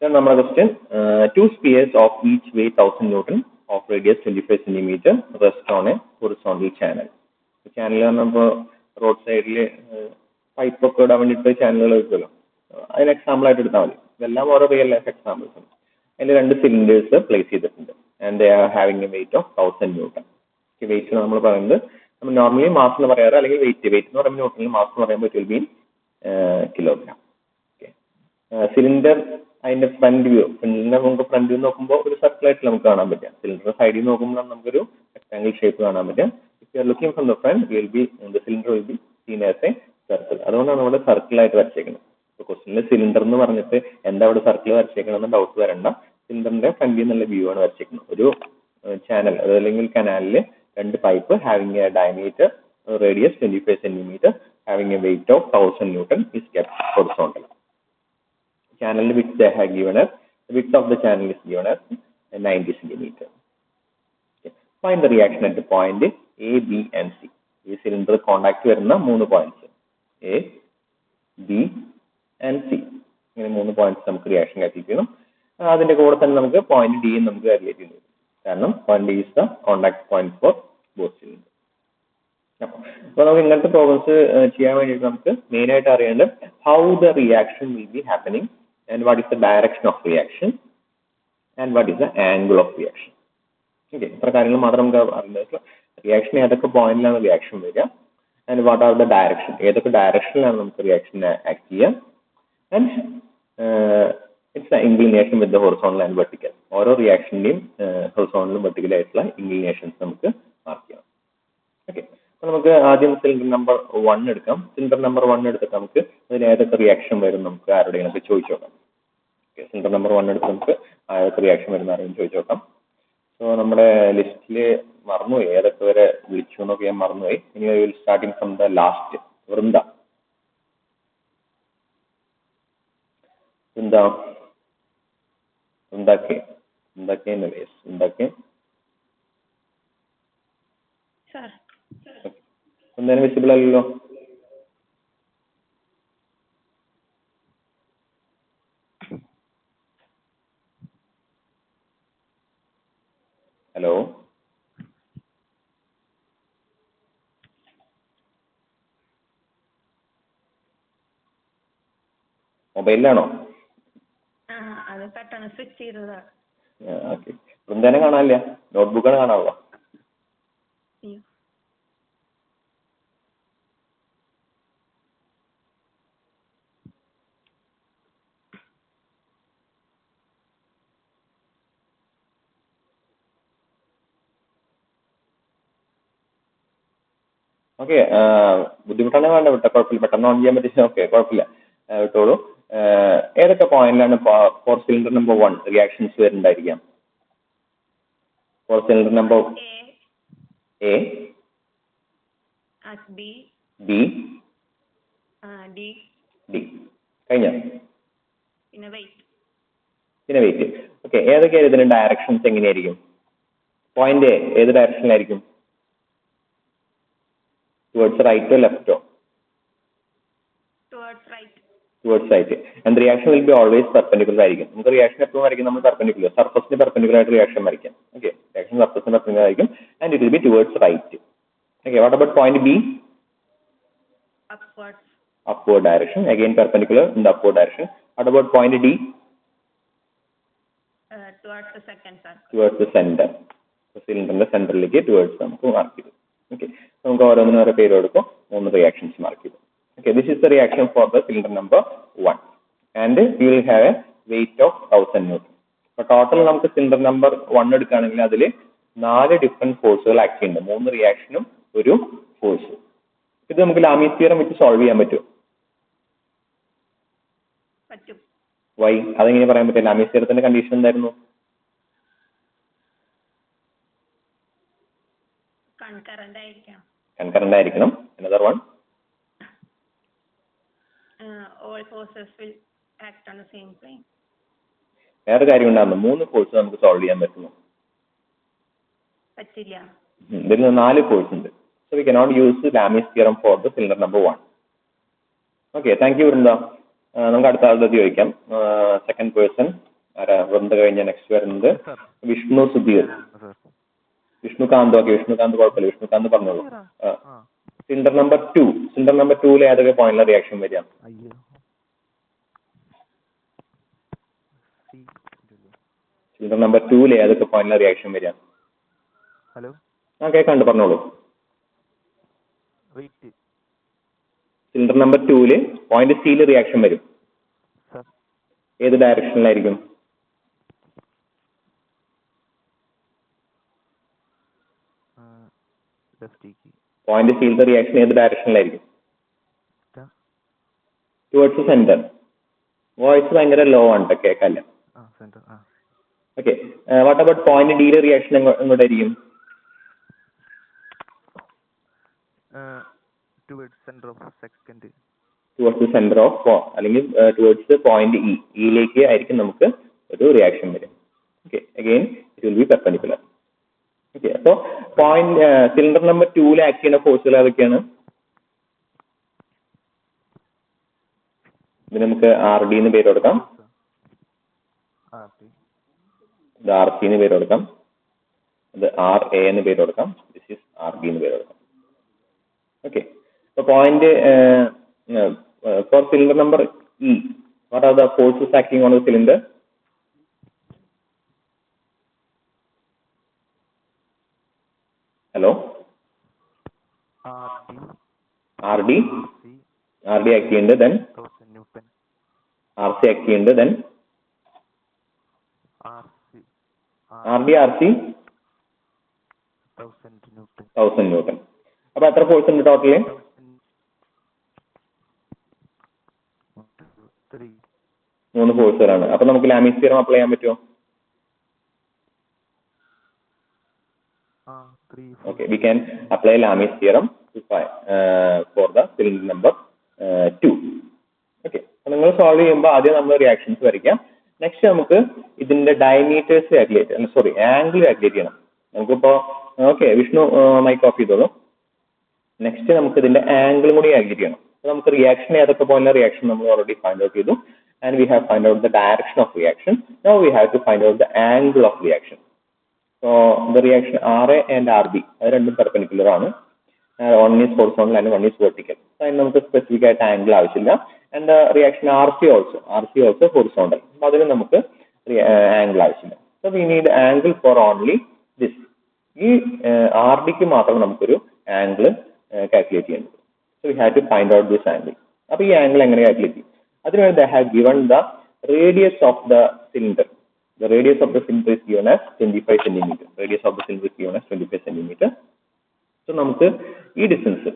Then നമ്മുടെ question, two spheres of each weigh 1000 Newton of radius 25 centimeter rest on a horizontal channel. Channel പറഞ്ഞപ്പോൾ road സൈഡിൽ pipe ഒക്കെ ഇടാൻ വേണ്ടിയിട്ട് ചാനലുകൾ വെക്കുമല്ലോ, അതിന് എക്സാമ്പിൾ ആയിട്ട് എടുത്താൽ മതി. ഇതെല്ലാം ഓരോ റിയൽ ലൈഫ് എക്സാമ്പിൾസ് ആണ്. അതിൽ രണ്ട് സിലിണ്ടേഴ്സ് പ്ലേസ് ചെയ്തിട്ടുണ്ട് and they are having a weight of 1000 newton. Weight നമ്മൾ പറയുന്നത് നമ്മൾ നോർമലി മാസ് എന്ന് പറയാറ്, അല്ലെങ്കിൽ വെയിറ്റ് എന്ന് പറയുമ്പോൾ ന്യൂട്ടണിൽ, മാസ് എന്ന് പറയുമ്പോൾ it will B kilogram. Okay, cylinder അതിന്റെ ഫ്രണ്ട് വ്യൂ, നമുക്ക് ഫ്രണ്ട് വ്യൂ നോക്കുമ്പോൾ ഒരു സർക്കിൾ ആയിട്ട് നമുക്ക് കാണാൻ പറ്റും. സിലിണ്ടർ സൈഡിൽ നോക്കുമ്പോൾ നമുക്കൊരു റെക്ടാംഗിൾ ഷേപ്പ് കാണാൻ പറ്റും. If you are looking from the front will be the cylinder will be seen as a circle. അതുകൊണ്ടാണ് നമ്മൾ സർക്കിൾ ആയിട്ട് വരച്ചേക്കുന്നത്. ഇപ്പോൾ ക്വസ്റ്റനിൽ സിലിണ്ടർ എന്ന് പറഞ്ഞിട്ട് എന്താ അവിടെ സർക്കിൾ വരച്ചേക്കണമെന്ന് ഡൗട്ട് വരണ്ട. സിലിണ്ടറിന്റെ ഫ്രണ്ടിൽ നിന്നുള്ള വ്യൂ ആണ് വരച്ചേക്കുന്നത്. ഒരു ചാനൽ അതല്ലെങ്കിൽ കനാലിൽ രണ്ട് pipe having A diameter radius 25 centimeter having a weight of 1000 Newton is kept horizontal. Channel width they have given us, the width of the channel is given as 90 centimeter. Okay. Find the reaction at the point A, B and C. ഈ cylinder contact വരുന്ന മൂന്ന് points A, B and C. ഇങ്ങനെ മൂന്ന് points നമുക്ക് reaction calculate ചെയ്യണം. അതിന്റെ കൂടെ തന്നെ നമുക്ക് പോയിന്റ് D നമുക്ക് കാൽക്കുലേറ്റ് ചെയ്യണം. കാരണം point D is the contact point for both cylinders. അപ്പോൾ നമുക്ക് ഇങ്ങനത്തെ പ്രോബ്ലംസ് ചെയ്യാൻ വേണ്ടിയിട്ട് നമുക്ക് മെയിൻ ആയിട്ട് അറിയേണ്ടത് how the reaction will be happening and what is the direction of reaction and what is the angle of reaction. Okay, ഇത്ര കാര്യങ്ങൾ മാത്രം നമുക്ക് അറിയേണ്ടത്. റിയാക്ഷൻ ഏതൊക്കെ പോയിന്റിലാണ് റിയാക്ഷൻ വരിക and what are the direction, ഏതൊക്കെ ഡയറക്ഷനിലാണ് നമുക്ക് റിയാക്ഷൻ ആക്ട് ചെയ്യാം, and it's the inclination with the horizontal and vertical. ഓരോ റിയാക്ഷന്റെയും ഹൊറിസോണ്ടലും വെർട്ടിക്കൽ ആയിട്ടുള്ള ഇൻക്ലിനേഷൻസ് നമുക്ക് മാർക്ക് ചെയ്യാം. ഓക്കെ, നമുക്ക് ആദ്യം സിലിണ്ടർ നമ്പർ 1 എടുക്കാം. സിലിണ്ടർ നമ്പർ 1 എടുത്തിട്ട് നമുക്ക് അതിൽ ഏതൊക്കെ റിയാക്ഷൻ വരും നമുക്ക് ആരുടെയും ചോദിച്ചു നോക്കാം. ഓക്കെ, സിലിണ്ടർ നമ്പർ 1 എടുത്ത് നമുക്ക് ഏതൊക്കെ റിയാക്ഷൻ വരുന്ന ആരെയും ചോദിച്ചു നോക്കാം. സോ നമ്മുടെ ലിസ്റ്റിൽ മറന്നുപോയി ഏതൊക്കെ വരെ വിളിച്ചു എന്നൊക്കെ ഞാൻ മറന്നുപോയി. ഇനി will starting from the last. Vrinda എന്തായാലും വിസിബിൾ അല്ലല്ലോ. ഹലോ, മൊബൈലിലാണോ? ഓക്കെ, വൃന്ദാനെ കാണാനില്ല, നോട്ട്ബുക്കാണ് കാണാനുള്ളത്. ഓക്കെ, ബുദ്ധിമുട്ടാണെങ്കിൽ വേണ്ട, വിട്ട കുഴപ്പമില്ല, പെട്ടെന്ന് ഓൺ ചെയ്യാൻ പറ്റില്ല. ഓക്കെ, കുഴപ്പമില്ല, വിട്ടോളൂ. ഏതൊക്കെ പോയിന്റിലാണ് ഫോർ സിലിണ്ടർ നമ്പർ 1 റിയാക്ഷൻസ് വരുന്നുണ്ടായിരിക്കാം? For cylinder number A, B, D. കഴിഞ്ഞ പിന്നെ വെയിറ്റ്. ഓക്കെ, ഏതൊക്കെയാണ് ഇതിന്റെ ഡയറക്ഷൻസ് എങ്ങനെയായിരിക്കും? പോയിന്റ് എ ഏത് ഡയറക്ഷനിലായിരിക്കും? towards right or left? Towards right. And the reaction will be always perpendicular ആയിരിക്കും. നമുക്ക് റിയാക്ഷൻ എപ്പോഴും വരയ്ക്കും നമ്മൾ പെർപെൻഡിക്കുലർ, സർഫസിന് പെർപെൻഡിക്കുലർ ആയിട്ട് റിയാക്ഷൻ വരയ്ക്കാം. ഓക്കെ, റിയാക്ഷൻ സർഫസിന് പെർപെൻഡിക്കുലർ ആയിരിക്കും and it will B towards right. Okay, what about point B? Upward direction, again perpendicular in the upward direction. What about point D? Towards the center. സിലിണ്ടറിന്റെ സെന്ററിലേക്ക് towards നമുക്ക് mark ചെയ്തു. Okay, നമുക്ക് ഓരോന്നിനും ഓരോ പേര് കൊടുക്കും, 3 റിയാക്ഷൻസ് മാർക്ക് ചെയ്തു. Okay, this is the reaction for the cylinder number 1 and we will have a weight of 1000 Newton. അപ്പോൾ ടോട്ടൽ നമുക്ക് സിലിണ്ടർ നമ്പർ 1 എടുക്കുകയാണെങ്കിൽ അതിൽ 4 ഡിഫറെന്റ് ഫോഴ്സുകൾ ആക്ട് ചെയ്യുന്നുണ്ട്, 3 റിയാക്ഷനും ഒരു ഫോഴ്സ്. ഇത് നമുക്ക് ലാമീസ് തിയറം വെച്ച് സോൾവ് ചെയ്യാൻ പറ്റുമോ? വൈ? അതെങ്ങനെ പറയാൻ പറ്റും? ലാമീസ് തിയറത്തിന്റെ കണ്ടീഷൻ എന്തായിരുന്നു? കൺകറന്റ് ആയിരിക്കണം. Another one? All forces will act on the same plane. വേറെ കാര്യം ഉണ്ടാകുന്നു, 3 ഫോഴ്സ് നമുക്ക് സോൾവ് ചെയ്യാൻ പറ്റുമോ? പറ്റില്ല. ഇതിൽ 4 ഫോഴ്സ് ഉണ്ട്. So we cannot use the Lami's theorem for the cylinder number 1. Okay, thank you Vrinda. നമുക്ക് അടുത്ത ആളുടെ ചോദിക്കാം. സെക്കൻഡ് പേഴ്സൺ ആരാ വൃന്ദ കഴിഞ്ഞ നെക്സ്റ്റ് വരുന്നത് sir Vishnu Sudheer. Sir Vishnukanth. Okay, Vishnukanth കുഴപ്പമില്ല, വിഷ്ണുകാന്ത് പറഞ്ഞോളൂ. ആ സിലിണ്ടർ നമ്പർ 2, സിലിണ്ടർ നമ്പർ 2 ഏതൊക്കെ പോയിന്റിലെ റിയാക്ഷൻ വരിക? അയ്യോ സി സിലിണ്ടർ നമ്പർ 2 ഏതൊക്കെ പോയിന്റിലെ റിയാക്ഷൻ വരിക? ഹലോ ആ കേൾക്കാണ്ട് പറഞ്ഞോളൂ. വെയിറ്റ് സിലിണ്ടർ നമ്പർ 2 പോയിന്റ് സിയിൽ റിയാക്ഷൻ വരും. സർ ഏത് ഡയറക്ഷനിലായിരിക്കും? ലെഫ്റ്റിലേക്ക് പോയിന്റ് സിയിലത്തെ റിയാക്ഷൻ ഏത് ഡയറക്ഷനിലായിരിക്കും? Towards centre. വോയിസ് ഭയങ്കര ലോ ആണ്, കേൾക്കാല്ല. ആ സെന്റർ ആ ഓക്കെ, വാട്ട് അബൌട്ട് പോയിന്റ് ഡിയിലെ റിയാക്ഷൻ എങ്ങോട്ടായിരിക്കും? Towards centre of second. Towards centre of അല്ലെങ്കിൽ ടുവേർഡ്സ് പോയിന്റ് ഇയിലേക്ക് ആയിരിക്കും നമുക്ക് ഒരു റിയാക്ഷൻ വരും. Okay, again it will be perpendicular. Okay, അപ്പോൾ പോയിന്റ് സിലിണ്ടർ നമ്പർ 2 ആക്ട് ചെയ്യുന്ന ഫോഴ്സുകൾ ഏതൊക്കെയാണ്? ഇത് നമുക്ക് ആർ ഡി എന്ന് പേര് കൊടുക്കാം, ഇത് ആർ സി എന്ന് പേര് കൊടുക്കാം, ഇത് ആർ എ എന്ന് പേര് കൊടുക്കാം, ദിസ് ഈസ് ആർ ബി എന്ന് പേര് കൊടുക്കാം. ഓക്കെ, അപ്പോൾ point for cylinder number E, what are the forces acting on the cylinder? Hello, R D act ചെയ്യുന്നുണ്ട്, then newton R C act ചെയ്യുന്നുണ്ട്, then R D R C 1000 newton. അപ്പൊ എത്ര force ഉണ്ട് total? 3 ഫോഴ്സുകളാണ്. അപ്പൊ നമുക്ക് Lami's theorem apply ചെയ്യാൻ പറ്റുമോ? Okay, we can apply Lami's theorem for the cylinder number 2. Okay, അപ്പോൾ നിങ്ങൾ സോൾവ് ചെയ്യുമ്പോൾ ആദ്യം നമ്മൾ റിയാക്ഷൻസ് വരയ്ക്കാം. നെക്സ്റ്റ് നമുക്ക് ഇതിന്റെ diameters calculate, sorry angle calculate ചെയ്യണം. നമുക്കിപ്പോൾ ഓക്കെ, വിഷ്ണു മൈക്ക് ഓഫ് ചെയ്തോളൂ. നെക്സ്റ്റ് നമുക്ക് ഇതിന്റെ ആംഗിളും കൂടി കാൽക്കുലേറ്റ് ചെയ്യണം. അപ്പോൾ നമുക്ക് റിയാക്ഷൻ ഏതൊക്കെ പോലെ റിയാക്ഷൻ നമ്മൾ ഓൾറെഡി ഫൈൻഡ് ഔട്ട് ചെയ്തു. And we have find out the direction of reaction. Now we have to find out the angle of reaction. So the reaction RA and RB അത് രണ്ടും perpendicular ആണ്. One is horizontal and one is vertical. അതിന് നമുക്ക് specific ആയിട്ട് angle ആവശ്യമില്ല. And reaction RC also horizontal. അപ്പോൾ അതിന് നമുക്ക് ആംഗിൾ ആവശ്യമില്ല. So we need angle for only this. ഈ RDക്ക് മാത്രം നമുക്കൊരു ആംഗിൾ കാൽക്കുലേറ്റ് ചെയ്യേണ്ടത്. So we have to find out this angle. അപ്പോൾ ഈ ആംഗിൾ എങ്ങനെ കാൽക്കുലേറ്റ് ചെയ്യും? അതിനുവേണ്ടി they have given the radius of the cylinder. The radius of the cylinder is given as 25 centimeter. Radius of the cylinder is given as 25 centimeter. So നമുക്ക് ഈ distance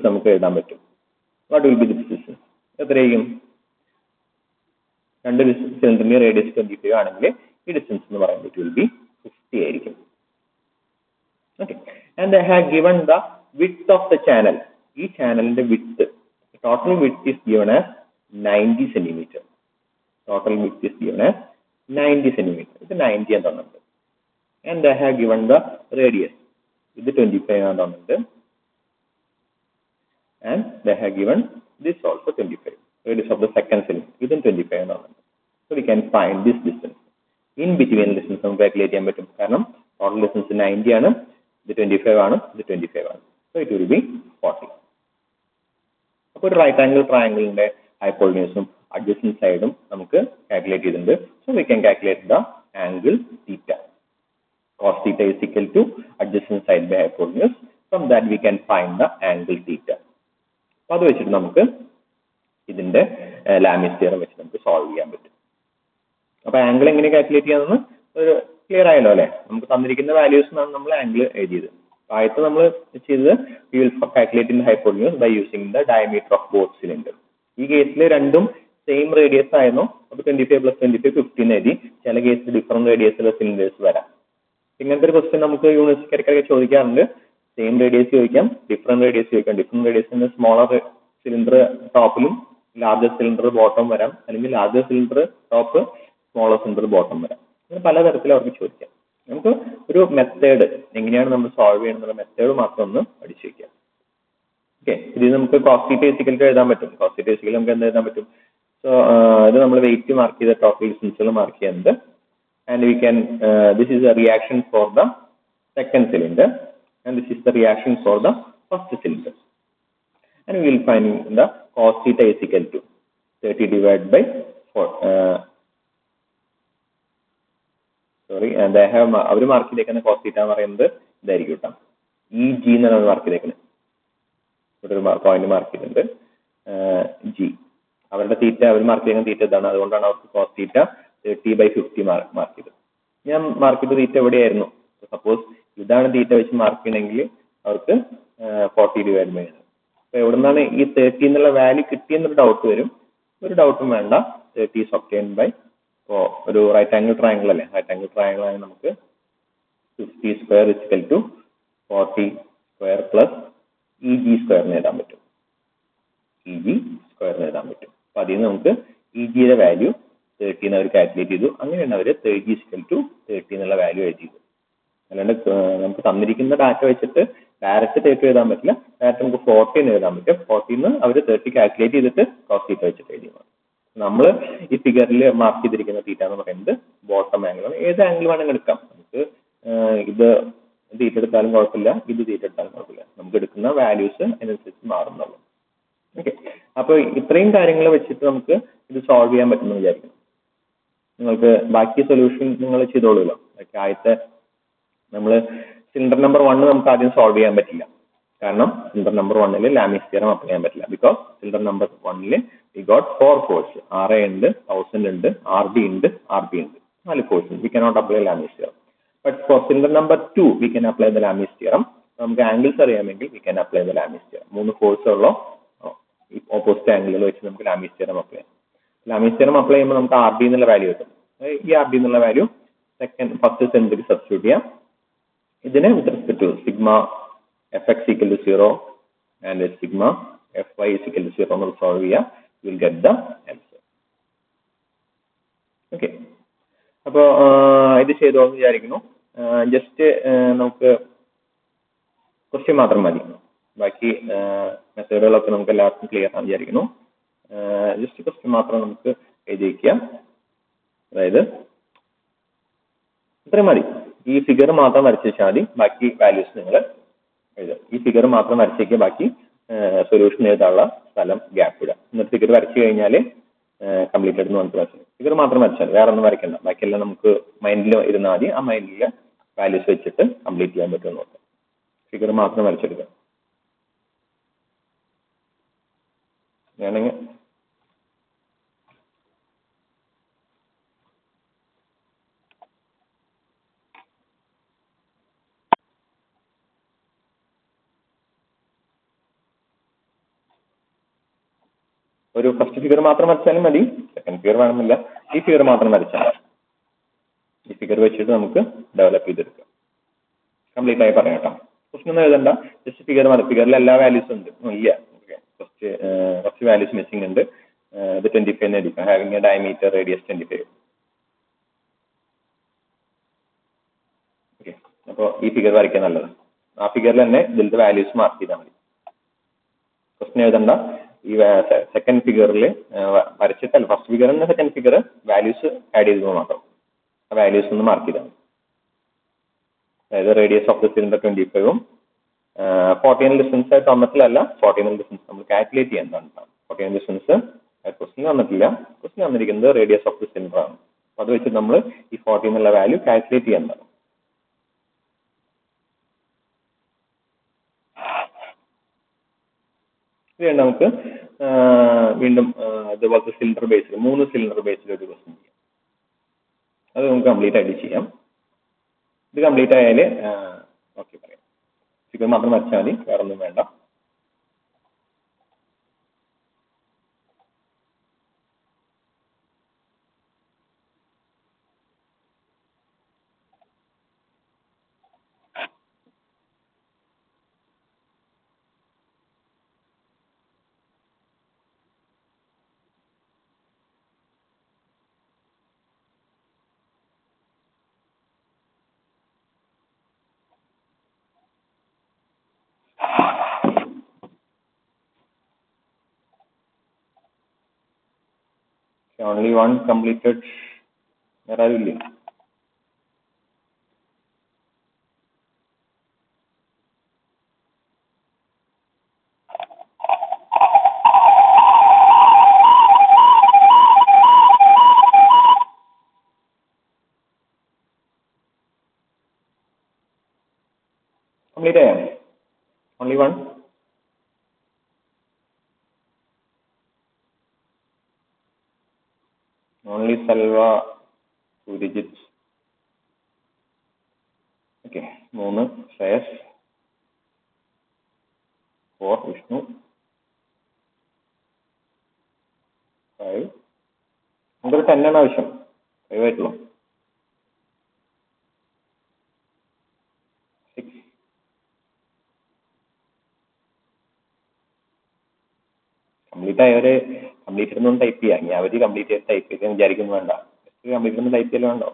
നമുക്ക് എഴുതാൻ പറ്റും. What will be the distance? എത്രയായിരിക്കും? രണ്ട് സിലിണ്ടറിന്റെ radius 25 ആണെങ്കിൽ ഈ ഡിസ്റ്റൻസ് എന്ന് പറയുന്നത് it will be 50 ആയിരിക്കും. Okay, and they have given the width of the channel. ഈ ചാനലിന്റെ width, total width is given as 90 centimeter. Total width is given as 90 centimeter. ഇത് 90 എന്ന് തന്നിട്ടുണ്ട്. And they have given the radius. ഇത് 25 എന്ന് തന്നിട്ടുണ്ട്. And they have given this also 25. Radius of the second cylinder. ഇതും 25 എന്ന് തന്നിട്ടുണ്ട്. So we can find this distance. In between distance നമുക്ക് കാൽക്കുലേറ്റ് ചെയ്യാൻ പറ്റും. കാരണം total distance 90 ആണ്, ഇത് 25 ആണ്, ഇത് 25 ആണ്. So it will be 40. അപ്പോൾ ഒരു റൈറ്റ് ആംഗിൾ ട്രയാംഗിളിന്റെ ഹൈപ്പോട്ടന്യൂസും adjacent സൈഡും നമുക്ക് കാൽക്കുലേറ്റ് ചെയ്തിട്ടുണ്ട്. So we can calculate the angle theta. Cos theta is equal to adjacent side by hypotenuse. From that we can find the angle theta. അപ്പോൾ അത് വെച്ചിട്ട് നമുക്ക് ഇതിന്റെ ലാമിസ് തിയറം വെച്ച് നമുക്ക് സോൾവ് ചെയ്യാൻ പറ്റും. അപ്പോൾ ആംഗിൾ എങ്ങനെ കാൽക്കുലേറ്റ് ചെയ്യാമെന്ന് ഒരു ക്ലിയർ ആയല്ലോ അല്ലേ? നമുക്ക് തന്നിരിക്കുന്ന വാല്യൂസ് ആണ് നമ്മൾ ആംഗിൾ എഴുതിയത്. ആദ്യത്തെ നമ്മൾ ചെയ്തത് we will calculate in hypotenuse by using the diameter of both cylinders. ഈ കേസിൽ രണ്ടും സെയിം റേഡിയസ് ആയിരുന്നു. അപ്പോൾ 25 + 25 15 എഴുതി. ചില കേസിൽ ഡിഫറെന്റ് റേഡിയസിലെ സിലിണ്ടേഴ്സ് വരാം. ഇങ്ങനത്തെ ഒരു ക്വസ്റ്റ്യൻ നമുക്ക് യൂണിവേഴ്സിറ്റിക്കാരൊക്കെ ചോദിക്കാറുണ്ട്. സെയിം റേഡിയസ് ചോദിക്കാം, ഡിഫറെന്റ് റേഡിയസ് ചോദിക്കാം. ഡിഫറെന്റ് റേഡിയസിന്റെ സ്മോളർ സിലിണ്ടർ ടോപ്പിലും ലാർജർ സിലിണ്ടർ ബോട്ടം വരാം, അല്ലെങ്കിൽ larger cylinder top smaller cylinder bottom വരാം. അങ്ങനെ പലതരത്തിൽ അവർക്ക് ചോദിക്കാം. നമുക്ക് ഒരു മെത്തേഡ് എങ്ങനെയാണ് നമ്മൾ സോൾവ് ചെയ്യണമെന്നുള്ള മെത്തേഡ് മാത്രം ഒന്ന് പഠിച്ചു വയ്ക്കാം. ഓക്കെ, ഇത് നമുക്ക് cos θ = എഴുതാൻ പറ്റും. cos θ = നമുക്ക് എന്ത് എഴുതാൻ പറ്റും? So ഇത് നമ്മൾ weight മാർക്ക് ചെയ്ത ടോട്ടൽ ഡിസ്റ്റൻസുകൾ മാർക്ക് ചെയ്യുന്നത്. And we can this is a reaction for the second cylinder and this is the reaction for the first cylinder. And we will find the cos theta is equal to 30 divided by 4. Sorry, and I have അവർ mark ചെയ്തേക്കുന്ന cos theta എന്ന് പറയുന്നത് ഇതായിരിക്കും കേട്ടോ. EG എന്നാണ് mark ചെയ്തേക്കുന്നത്. ഇവിടെ ഒരു പോയിന്റ് മാർക്ക് ചെയ്തിട്ടുണ്ട് G. അവരുടെ തീറ്റ അവർ മാർക്ക് ചെയ്യുന്ന തീറ്റ ഇതാണ്. അതുകൊണ്ടാണ് അവർക്ക് cos theta 30/50 മാർക്ക് ചെയ്തത്. ഞാൻ മാർക്ക് ചെയ്ത തീറ്റ എവിടെയായിരുന്നു? സപ്പോസ് ഇതാണ് തീറ്റ വെച്ച് മാർക്ക് ചെയ്യണമെങ്കിൽ അവർക്ക് 40 ഡിവൈഡ് ബൈ ആണ്. അപ്പൊ എവിടെ നിന്നാണ് ഈ 30 എന്നുള്ള വാല്യൂ കിട്ടിയെന്നൊരു ഡൗട്ട് വരും. ഒരു ഡൗട്ടും വേണ്ട. 30 is obtained by ഇപ്പോൾ ഒരു റൈറ്റ് ആംഗിൾ ട്രയാംഗിൾ അല്ലേ, റൈറ്റ് ആംഗിൾ ട്രയാംഗിൾ ആണെങ്കിൽ നമുക്ക് 50 square is equal to 40 square plus EG square എന്ന് എഴുതാൻ പറ്റും. EG സ്ക്വയർ എന്ന് എഴുതാൻ പറ്റും. അപ്പൊ അതിൽ നിന്ന് നമുക്ക് EGയുടെ വാല്യൂ 30 അവർ കാൽക്കുലേറ്റ് ചെയ്തു. അങ്ങനെയാണ് അവർ 30 is equal to 30 എന്നുള്ള വാല്യൂ എഴുതിയത്. അല്ലാണ്ട് നമുക്ക് തന്നിരിക്കുന്ന ഡാറ്റ വെച്ചിട്ട് ഡയറക്റ്റ് 30 എഴുതാൻ പറ്റില്ല. ഡയറക്റ്റ് നമുക്ക് 40 എന്ന് എഴുതാൻ പറ്റും. 40 നിന്ന് അവർ 30 കാൽക്കുലേറ്റ് ചെയ്തിട്ട് cos theta വെച്ചിട്ട് എഴുതിയതാണ്. നമ്മൾ ഈ ഫിഗറിൽ മാർക്ക് ചെയ്തിരിക്കുന്ന തീറ്റ എന്ന് പറയുന്നത് ബോട്ടം ആംഗിൾ ആണ്. ഏത് ആംഗിൾ വേണമെങ്കിൽ എടുക്കാം. നമുക്ക് ഇത് തീറ്റ എടുത്താലും കുഴപ്പമില്ല, ഇത് തീറ്റ എടുത്താലും കുഴപ്പമില്ല. നമുക്ക് എടുക്കുന്ന വാല്യൂസ് അതിനനുസരിച്ച് മാറുന്നുള്ളൂ. ഓക്കെ, അപ്പൊ ഇത്രയും കാര്യങ്ങൾ വെച്ചിട്ട് നമുക്ക് ഇത് സോൾവ് ചെയ്യാൻ പറ്റുമെന്ന് വിചാരിക്കുന്നു. നിങ്ങൾക്ക് ബാക്കി സൊല്യൂഷൻ നിങ്ങൾ ചെയ്തോളൂല്ലോ. ആദ്യത്തെ നമ്മൾ സിലിണ്ടർ നമ്പർ 1 നമുക്ക് ആദ്യം സോൾവ് ചെയ്യാൻ പറ്റില്ല. കാരണം cylinder number 1 Lami's theorem apply ചെയ്യാൻ പറ്റില്ല. Because cylinder number 1 we got 4 forces. RA ഉണ്ട്, 1000 ഉണ്ട്, RD ഉണ്ട്, RB ഉണ്ട്. 4 forces. We cannot apply Lami's theorem. But for cylinder number 2 we can apply the Lami's theorem. നമുക്ക് ആംഗിൾസ് അറിയാമെങ്കിൽ we can apply the Lami's theorem. 3 force ഉള്ള opposite ആംഗിളുകൾ വെച്ച് നമുക്ക് Lami's theorem apply ചെയ്യാം. Lami's theorem അപ്ലൈ ചെയ്യുമ്പോൾ നമുക്ക് RD എന്നുള്ള value കിട്ടും. ഈ RD എന്നുള്ള വാല്യൂ ഫസ്റ്റ് സെന്ററിൽ സബ്സ്റ്റിറ്റ്യൂട്ട് ചെയ്യാം. ഇതിനെ with respect to sigma fx equal to 0 and sigma fy is equal to 0 എന്ന് സോൾവ് ചെയ്യാം. Will get the answer. Okay. അപ്പോൾ ഇത് ചെയ്തോന്ന് വിചാരിക്കുന്നു. ജസ്റ്റ് നമുക്ക് ക്വസ്റ്റ്യൻ മാത്രം മതി. ബാക്കി മെത്തേഡുകളൊക്കെ നമുക്ക് എല്ലാവർക്കും ക്ലിയർ ആണെന്ന് വിചാരിക്കുന്നു. ജസ്റ്റ് ക്വസ്റ്റ്യൻ മാത്രം നമുക്ക് എഴുതി വയ്ക്കാം. അതായത് ഇത്രയും മതി. ഈ ഫിഗർ മാത്രം വരച്ച് വെച്ചാൽ മതി. ബാക്കി വാല്യൂസ് നിങ്ങൾ എഴുതുക. ഈ ഫിഗർ മാത്രം വരച്ചേക്കുക. ബാക്കി സൊല്യൂഷൻ എഴുതാനുള്ള സ്ഥലം ഗ്യാപ്പ് ഇടുക. എന്നിട്ട് ഫിഗർ വരച്ചു കഴിഞ്ഞാൽ കംപ്ലീറ്റഡ് എന്ന് പറഞ്ഞിട്ട് വരച്ചു. ഫിഗർ മാത്രം വരച്ചാൽ വേറെ ഒന്നും വരയ്ക്കണ്ട. ബാക്കിയെല്ലാം നമുക്ക് മൈൻഡിൽ ഇരുന്നാൽ മതി. ആ മൈൻഡിൽ വാല്യൂസ് വെച്ചിട്ട് കംപ്ലീറ്റ് ചെയ്യാൻ പറ്റുമെന്ന് നോക്കാം. ഫിഗർ മാത്രം വരച്ചെടുക്കുക. വേണമെങ്കിൽ ഒരു ഫസ്റ്റ് ഫിഗർ മാത്രം വരച്ചാലും മതി. സെക്കൻഡ് ഫിഗർ വേണമെന്നില്ല. ഈ ഫിഗർ മാത്രം വരച്ചാൽ ഈ ഫിഗർ വെച്ചിട്ട് നമുക്ക് ഡെവലപ്പ് ചെയ്തെടുക്കാം. കംപ്ലീറ്റ് ആയി പറയാം കേട്ടോ. ക്വസ്റ്റ്യൻ ഒന്നും എഴുതണ്ട. ജസ്റ്റ് ഫിഗർ മതി. ഫിഗറിൽ എല്ലാ വാല്യൂസും ഉണ്ട്. ഇല്ല, ഓക്കെ. കുറച്ച് വാല്യൂസ് മിസ്സിംഗ് ഉണ്ട്. ഇത് 25 എടുക്കാം. Having A diameter radius 25. Okay, അപ്പോൾ ഈ ഫിഗർ വരയ്ക്കാൻ നല്ലത്. ആ ഫിഗറിൽ തന്നെ ഇതിലത്തെ വാല്യൂസ് മാർക്ക് ചെയ്താൽ മതി. ക്വസ്റ്റ്യൻ എഴുതണ്ട. ഈ സെക്കൻഡ് ഫിഗറിൽ വരച്ചിട്ടല്ല, ഫസ്റ്റ് ഫിഗർ തന്നെ സെക്കൻഡ് ഫിഗർ വാല്യൂസ് ആഡ് ചെയ്തത് മാത്രം. ആ വാല്യൂസ് ഒന്ന് മാർക്ക് ചെയ്താൽ മതി. അതായത് റേഡിയസ് ഓഫ് ദ സിലിണ്ടർ 25ഉം 14 ഡിസ്റ്റൻസ് തന്നിട്ടില്ല. 14 ഡിസ്റ്റൻസ് നമ്മൾ കാൽക്കുലേറ്റ് ചെയ്യാൻ തന്നിട്ടാണ്. 14 ഡിസ്റ്റൻസ് ക്വസ്റ്റ്യൻ തന്നിട്ടില്ല. ക്വസ്റ്റ്യൻ തന്നിരിക്കുന്നത് റേഡിയസ് ഓഫ് ദ സിലിണ്ടർ ആണ്. അപ്പൊ അത് വെച്ച് നമ്മൾ ഈ 14 എന്നുള്ള വാല്യൂ കാൽക്കുലേറ്റ് ചെയ്യാൻ തന്നു. ഇത് നമുക്ക് വീണ്ടും ഇതുപോലത്തെ സിലിണ്ടർ ബേസിൽ 3 സിലിണ്ടർ ബേസിൽ ഒരു ക്വസ്റ്റ്യൻ ചെയ്യാം. അത് നമുക്ക് കംപ്ലീറ്റ് ആയിട്ട് ചെയ്യാം. ഇത് കംപ്ലീറ്റ് ആയാൽ ഓക്കെ പറയാം. ഫിഗർ മാത്രം വരച്ചാൽ മതി, വേറെ ഒന്നും വേണ്ട. only one completed. Where are you? Complete ആയോ? Only one. Only Salva, Surijit. Okay, 3 Shreyas, 4 Vishnu, 5. നമുക്കൊരു 10 ആണ് ആവശ്യം. 5 ആയിട്ടുള്ളൂ. 6. കംപ്ലീറ്റ് ആയവര് കംപ്ലീറ്റ് ഒന്നും ടൈപ്പ് ചെയ്യാം. ഇനി അവര് കംപ്ലീറ്റ് ചെയ്ത് ടൈപ്പ് ചെയ്യാൻ വിചാരിക്കുന്നു വേണ്ട. കംപ്ലീറ്റ് ഒന്നും ടൈപ്പ് ചെയ്യലും വേണ്ടോ?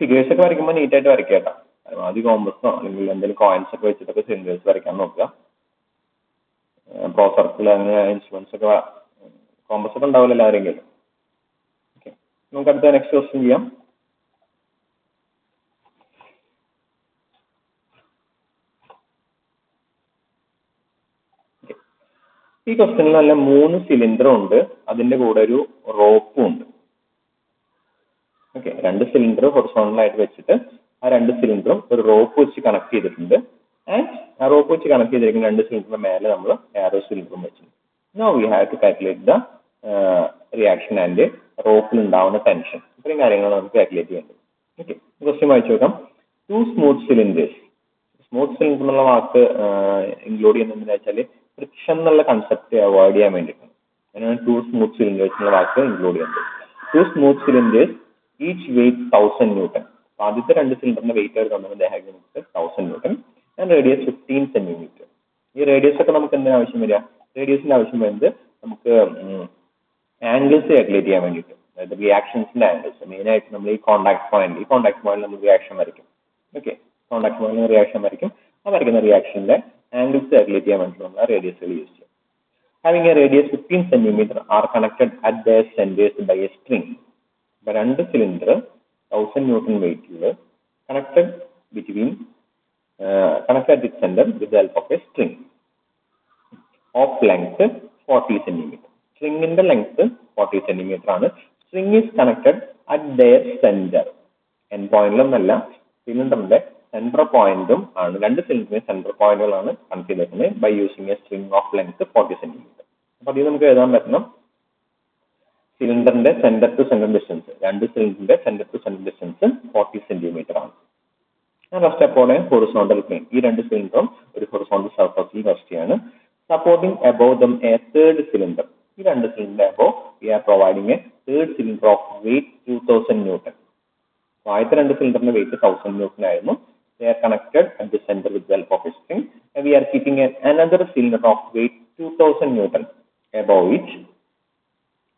ഫിഗേഴ്സ് ഒക്കെ വരയ്ക്കുമ്പോൾ നീറ്റ് ആയിട്ട് വരയ്ക്കുക കേട്ടോ. ആദ്യം കോമ്പസോ അല്ലെങ്കിൽ എന്തെങ്കിലും കോയിൻസ് ഒക്കെ വെച്ചിട്ടൊക്കെ സിംഗേഴ്സ് വരയ്ക്കാൻ നോക്കുക. പ്രോ സർക്കിൾ അങ്ങനെ ഇൻസ്ട്രുമെന്റ്സ് ഒക്കെ കോമ്പസ് ഒക്കെ ഉണ്ടാവില്ല എല്ലാവരെങ്കിലും. ഓക്കെ, നമുക്ക് അടുത്ത നെക്സ്റ്റ് ക്വസ്റ്റ്യൻ ചെയ്യാം. ഈ ക്വസ്റ്റ്യനിൽ നല്ല 3 സിലിണ്ടറും ഉണ്ട്, അതിന്റെ കൂടെ ഒരു റോപ്പും ഉണ്ട്. ഓക്കെ, 2 സിലിണ്ടർ ഹൊറിസോണ്ടൽ ആയിട്ട് വെച്ചിട്ട് ആ 2 സിലിണ്ടറും ഒരു റോപ്പ് വെച്ച് കണക്ട് ചെയ്തിട്ടുണ്ട്. ആൻഡ് ആ റോപ്പ് വെച്ച് കണക്ട് ചെയ്തിരിക്കുന്ന 2 സിലിണ്ടറിന്റെ മേലെ നമ്മൾ ആരോ സിലിണ്ടറും വെച്ചിട്ടുണ്ട്. No we have to calculate the reaction and റോപ്പിൽ ഉണ്ടാവുന്ന ടെൻഷൻ. ഇത്രയും കാര്യങ്ങളാണ് നമുക്ക് കാൽക്കുലേറ്റ് ചെയ്യേണ്ടത്. ഓക്കെ, ക്വസ്റ്റ്യൻ വായിച്ചു നോക്കാം. 2 സ്മൂത്ത് സിലിണ്ടേഴ്സ്. സ്മൂത്ത് സിലിണ്ടർ എന്നുള്ള വാക്ക് ഇൻക്ലൂഡ് ചെയ്യുന്നതെന്ന് വെച്ചാൽ ഫ്രിക്ഷൻ എന്നുള്ള കൺസെപ്റ്റ് അവോയ്ഡ് ചെയ്യാൻ വേണ്ടിയിട്ടാണ്. അതിനാണ് 2 സ്മൂത്ത് സിലിണ്ടേഴ്സ് എന്നുള്ള വാക്ക് ഇൻക്ലൂഡ് ചെയ്യുന്നത്. 2 smooth cylinders each weight 1000 newton. ആദ്യത്തെ 2 സിലിണ്ടറിന്റെ വെയിറ്റ് അവർ തന്നത് 1000 ന്യൂട്ടൺ ആൻഡ് റേഡിയസ് 15 സെന്റിമീറ്റർ. ഈ റേഡിയസ് ഒക്കെ നമുക്ക് എന്തിനാ ആവശ്യം വരിക? റേഡിയസിന്റെ ആവശ്യം വരുന്നത് നമുക്ക് ആംഗിൾസ് കാൽക്കുലേറ്റ് ചെയ്യാൻ വേണ്ടിയിട്ട്, അതായത് റിയാക്ഷൻസിന്റെ ആംഗിൾസ്. മെയിൻ ആയിട്ട് നമ്മൾ ഈ കോൺടാക്ട് പോയിന്റ് നമ്മൾ റിയാക്ഷൻ വരയ്ക്കും. ഓക്കെ, കോൺടാക്ട് പോയിന്റ് റിയാക്ഷൻ വരയ്ക്കും. ആ വരയ്ക്കുന്ന റിയാക്ഷന്റെ ആംഗിൾസ് കാൽക്കുലേറ്റ് ചെയ്യാൻ വേണ്ടി നമ്മൾ റേഡിയസുകൾ യൂസ് ചെയ്യും. Having a radius 15 centimetre are connected at their centres by a string. 2 cylinder 1000 newton വെയിറ്റിൽ connected at its center with the help of a string of length 40 centimeter. സ്ട്രിങ്ങിന്റെ ലെങ്ത് 40 സെന്റിമീറ്റർ ആണ്. String is connected at their centre. End പോയിന്റിലൊന്നല്ല, സിലിണ്ടറിന്റെ centre പോയിന്റും ആണ്. 2 സിലിണ്ടറിന്റെ centre പോയിന്റുകളാണ് connect ചെയ്തിരിക്കുന്നത് by using a string of length 40 centimetre. അപ്പൊ അതിൽ നമുക്ക് എഴുതാൻ പറ്റണം സിലിണ്ടറിന്റെ സെന്റർ ടു സെന്റർ ഡിസ്റ്റൻസ്, 2 സിലിണ്ടറിന്റെ centre to centre distance 40 centimetre ആണ്. Rest upon horizontal plane. ഈ 2 സിലിണ്ടറും ഒരു ഹൊറിസോണ്ടൽ സർഫസിൽ റെസ്റ്റ് ചെയ്യാണ്. Supporting above them a third cylinder. ഈ 2 cylinder above we are providing a third cylinder of weight 2000 newton. ആദ്യത്തെ 2 സിലിണ്ടറിന്റെ വെയിറ്റ് 1000 ന്യൂട്ടൺ ആയിരുന്നു. They are connected at the center with the help of a string, and we are keeping another cylinder of weight 2000 newton above it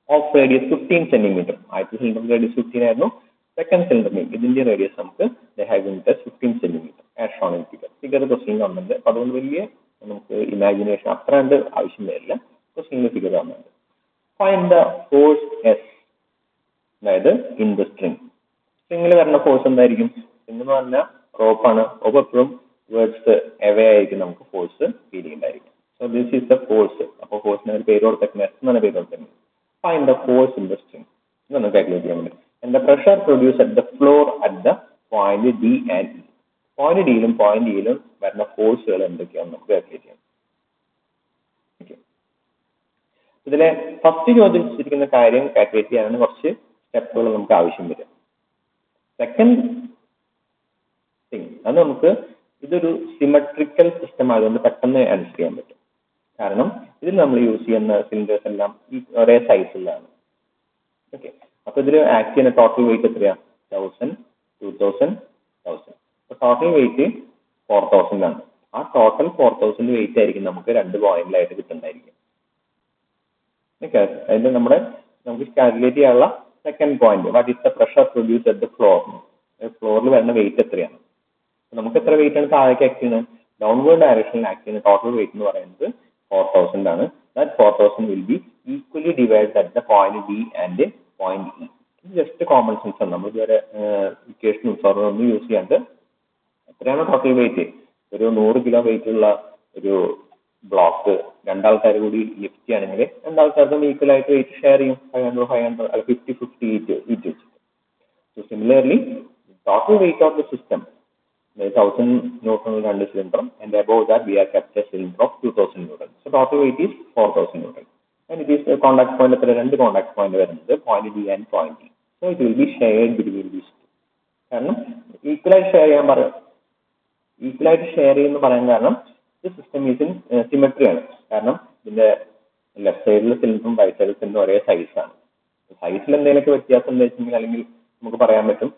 of radius 15 centimeter. ആദ്യത്തെ cylinder radius 15 ആയിരുന്നു. Second സിലിണ്ടറിന് ഇതിന്റെ radius നമുക്ക് they have in 15 centimeter as shown in figure. Figure question കാണുന്നുണ്ട്. അപ്പൊ അതുകൊണ്ട് വലിയ നമുക്ക് ഇമാജിനേഷൻ അത്ര കണ്ട് ആവശ്യം വരില്ല. ക്വസ്റ്റ്യനിൽ ഫിഗർ കാണുന്നുണ്ട്. ഫൈൻഡ് ദ ഫോഴ്സ് എസ്, അതായത് ഇൻ ദ സ്ട്രിങ്. സ്ട്രിങ്ങിൽ വരുന്ന ഫോഴ്സ് എന്തായിരിക്കും? സ്ട്രിങ് എന്ന് പറഞ്ഞാൽ റോപ്പാണ്. റോപ്പ് എപ്പോഴും വേർഡ്സ് എവേ ആയിരിക്കും നമുക്ക് ഫോഴ്സ് ഫീൽ ചെയ്യുന്നുണ്ടായിരിക്കും. So this is the force. അപ്പോൾ ഫോഴ്സിന് ഒരു പേര് കൊടുത്തേക്കുന്നത് എസ് എന്നാണ് പേര് കൊടുത്തേക്കുന്നത്. Find the force in the string. ഇതൊന്ന് കാൽക്കുലേറ്റ് ചെയ്യാൻ വേണ്ടി. And the pressure produced at the floor at the point D and E. Point ഡിയിലും പോയിന്റ് ഇയിലും വരുന്ന ഫോഴ്സുകൾ എന്തൊക്കെയാണ് നമുക്ക് കാൽക്കുലേറ്റ് ചെയ്യാം. ഓക്കെ, ഇതിലെ ഫസ്റ്റ് ചോദിച്ചിരിക്കുന്ന കാര്യം കാൽക്കുലേറ്റ് ചെയ്യാനാണ് കുറച്ച് സ്റ്റെപ്പുകൾ നമുക്ക് ആവശ്യം വരും. സെക്കൻഡ് തിങ് അത് നമുക്ക് ഇതൊരു സിമെട്രിക്കൽ സിസ്റ്റം ആയതുകൊണ്ട് പെട്ടെന്ന് ആൻസർ ചെയ്യാൻ പറ്റും. കാരണം ഇതിൽ നമ്മൾ യൂസ് ചെയ്യുന്ന സിലിണ്ടേഴ്സ് എല്ലാം ഈ ഒരേ സൈസിലാണ്. ഓക്കെ, അപ്പൊ ഇതിൽ ആക്ട് ചെയ്യുന്ന ടോട്ടൽ വെയിറ്റ് എത്രയാ? 1000, 2000, 1000. അപ്പൊ ടോട്ടൽ വെയിറ്റ് 4000 ആണ്. ആ ടോട്ടൽ 4000 വെയിറ്റ് ആയിരിക്കും നമുക്ക് 2 പോയിന്റിലായിട്ട് കിട്ടുന്നതായിരിക്കും. ഓക്കെ, അതിന്റെ നമുക്ക് കാൽക്കുലേറ്റ് ചെയ്യാനുള്ള second point, what is the pressure produce at the floor. ഫ്ലോറിൽ വരുന്ന വെയിറ്റ് എത്രയാണ്? നമുക്ക് എത്ര വെയിറ്റ് ആണ് താഴേക്ക് ആക്ട് ചെയ്യുന്നത്? ഡൗൺവേർഡ് ഡയറക്ഷനിൽ ആക്ട് ചെയ്യുന്ന ടോട്ടൽ വെയിറ്റ് എന്ന് പറയുന്നത് 4000 ആണ്. That 4000 will be equally divide at the point D and point E. ഇത് ജസ്റ്റ് കോമൺ സെൻസ് ആണ്. നമ്മൾ ഇതുവരെ ഇക്വേഷനും ഒന്നും യൂസ് ചെയ്യാണ്ട് എത്രയാണ് ടോട്ടൽ വെയിറ്റ്, ഒരു 100 കിലോ വെയിറ്റ് ഉള്ള ഒരു ബ്ലോക്ക് രണ്ടാൾക്കാർ കൂടി ലിഫ്റ്റ് ചെയ്യുകയാണെങ്കിൽ രണ്ടാൾക്കാർക്കും ഈക്വൽ ആയിട്ട് വെയിറ്റ് ഷെയർ ചെയ്യും. 500 അല്ല 50-50 ഈറ്റ് വെച്ചിട്ട്. So similarly, total weight of the system, 1000 Newton രണ്ട് cylinder, and above that we have kept a cylinder of 2000 Newton. So total weight is 4000 Newton. And it is a contact point, രണ്ട് contact point വരുന്നത് point D and point E. So it will be shared between these two. കാരണം ഈക്വലായിട്ട് share ചെയ്യുന്ന പറയാൻ കാരണം ഇത് system is in symmetry ആണ്. കാരണം ഇതിന്റെ ലെഫ്റ്റ് സൈഡിലെ സിലിണ്ടറും റൈറ്റ് സൈഡിലെ സിലിണ്ടറും ഒരേ സൈസാണ്. സൈസിൽ എന്തെങ്കിലുമൊക്കെ വ്യത്യാസം എന്താ വെച്ചെങ്കിൽ അല്ലെങ്കിൽ നമുക്ക് പറയാൻ പറ്റും